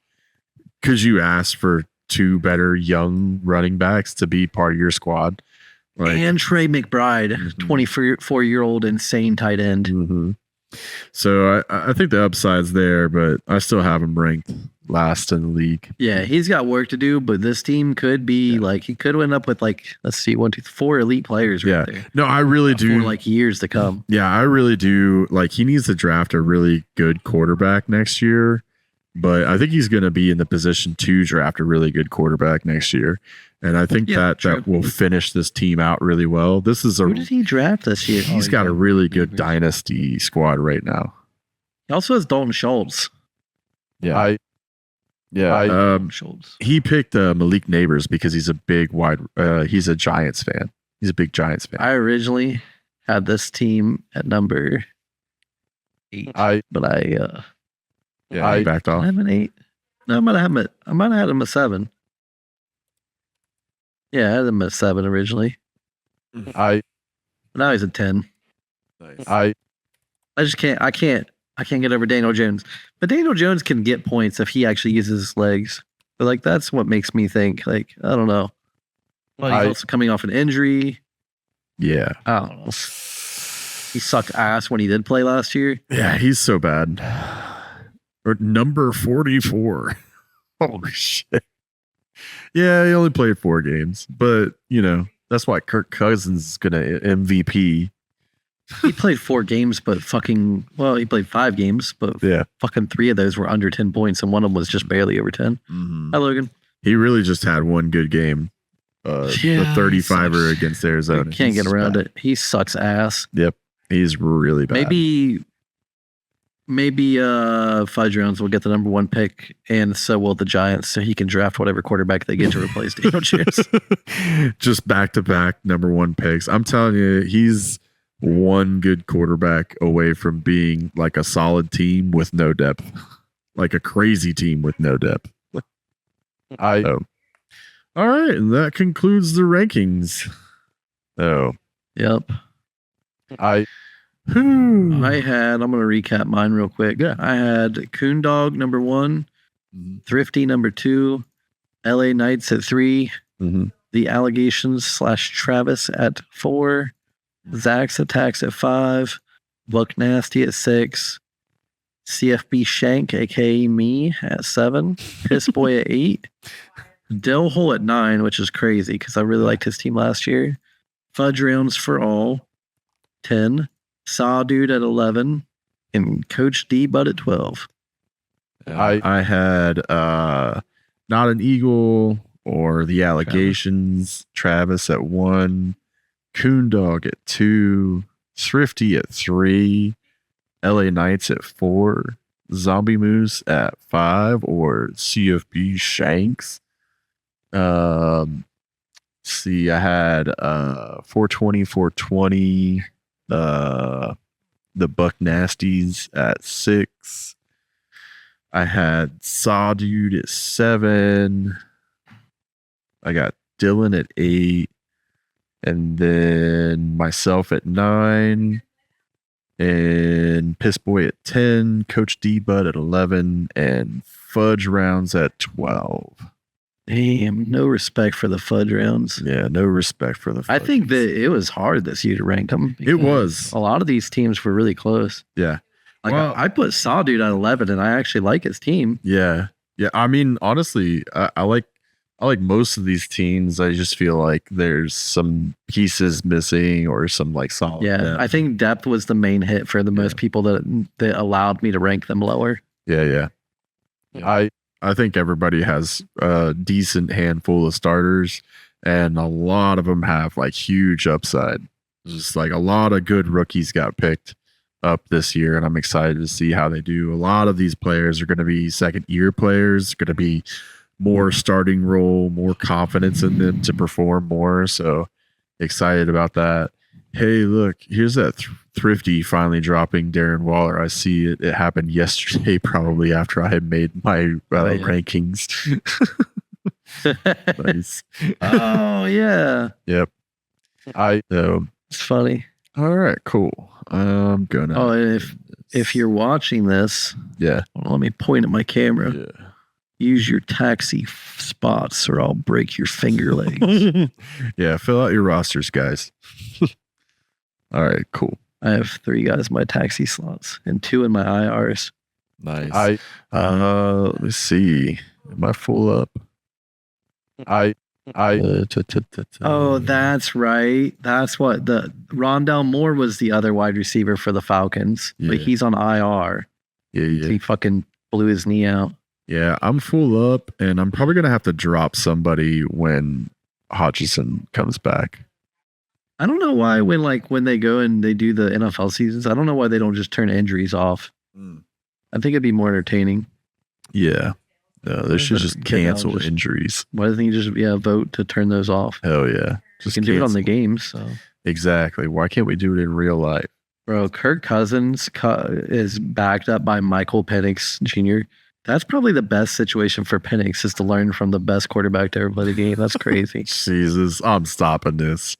because you asked for two better young running backs to be part of your squad. Like, and Trey McBride, 24-year-old insane tight end. So I think the upside's there, but I still have him ranked last in the league. Yeah, he's got work to do, but this team could be like, he could end up with like, let's see, 1, 2, 4 elite players right there. No, I really do. For like years to come. Yeah, I really do. Like, he needs to draft a really good quarterback next year, but I think he's going to be in the position to draft a really good quarterback next year. And I think that will finish this team out really well. This is Who did he draft this year? He's got a really good dynasty squad right now. He also has Dalton Schultz. Yeah. Schultz. He picked Malik Neighbors because he's a big he's a Giants fan. He's a big Giants fan. I originally had this team at number 8, but I backed off. I have an 8. No, I might have had him at 7. Yeah, I had him at 7 originally. Now he's at 10. Nice. I just can't get over Daniel Jones. But Daniel Jones can get points if he actually uses his legs. But like, that's what makes me think, like, I don't know. Well, he's also coming off an injury. Yeah. I don't know. He sucked ass when he did play last year. Yeah, he's so bad. Or number 44. Holy shit. Yeah, he only played 4 games, but that's why Kirk Cousins is gonna MVP. He played 4 games, but he played 5 games, but fucking 3 of those were under 10 points, and one of them was just barely over 10. Hi, Logan. He really just had one good game. The 35er against Arizona. Can't get around it. He sucks ass. Yep, he's really bad. Maybe Fudge Rounds will get the number 1 pick, and so will the Giants, so he can draft whatever quarterback they get to replace Daniel Jones. Just back-to-back number 1 picks. I'm telling you, he's one good quarterback away from being like a solid team with no depth, like a crazy team with no depth. All right, and that concludes the rankings. Yep. I'm going to recap mine real quick. Yeah. I had Coondog number 1, Thrifty number 2, LA Knights at 3, the Allegations / Travis at 4, Zach's Attacks at 5, Buck Nasty at 6, CFB Shank, aka me, at 7, Piss Boy at 8, Del Hole at 9, which is crazy because I really liked his team last year, Fudge Rounds for All, 10, Saw Dude at 11, and Coach D Bud at 12. I had Not an Eagle or the Allegations, Travis at 1, Coondog at 2, Thrifty at 3, LA Knights at 4, Zombie Moose at 5, or CFB Shanks. See, I had 420, the Buck Nasties at 6. I had Saw Dude at 7. I got Dylan at 8. And then myself at 9. And Piss Boy at 10. Coach D Bud at 11. And Fudge Rounds at 12. Damn, no respect for the Fudge Rounds. Yeah, no respect for the Fudge. I think that it was hard this year to rank them. It was. A lot of these teams were really close. Yeah. Like, well, I put Saw Dude at 11, and I actually like his team. Yeah. Yeah. I mean, honestly, I like most of these teams. I just feel like there's some pieces missing or some like solid. Yeah. Depth. I think depth was the main hit for the most people that allowed me to rank them lower. Yeah. I think everybody has a decent handful of starters, and a lot of them have like huge upside. Just like a lot of good rookies got picked up this year, and I'm excited to see how they do. A lot of these players are going to be second-year players, going to be more starting role, more confidence in them to perform more. So excited about that. Hey, look, here's that Thrifty finally dropping Darren Waller. I see it. It happened yesterday, probably after I had made my rankings. Nice. Oh yeah. Yep. It's funny. All right, cool. I'm gonna. Oh, and if you're watching this, let me point at my camera. Yeah. Use your taxi spots, or I'll break your finger legs. Yeah, fill out your rosters, guys. All right, cool. I have 3 guys in my taxi slots and 2 in my IRs. Nice. Let me see. Am I full up? Oh, that's right. That's what the Rondell Moore was, the other wide receiver for the Falcons, but he's on IR. Yeah. He fucking blew his knee out. Yeah, I'm full up, and I'm probably gonna have to drop somebody when Hutchinson comes back. I don't know why when they go and they do the NFL seasons, I don't know why they don't just turn injuries off. I think it'd be more entertaining. Yeah. No, they should just cancel injuries. Why doesn't you just vote to turn those off? Hell yeah. Just you can do it on the games. So. Exactly. Why can't we do it in real life? Bro, Kirk Cousins is backed up by Michael Penix Jr. That's probably the best situation for Penix, is to learn from the best quarterback to ever play the game. That's crazy. Jesus, I'm stopping this.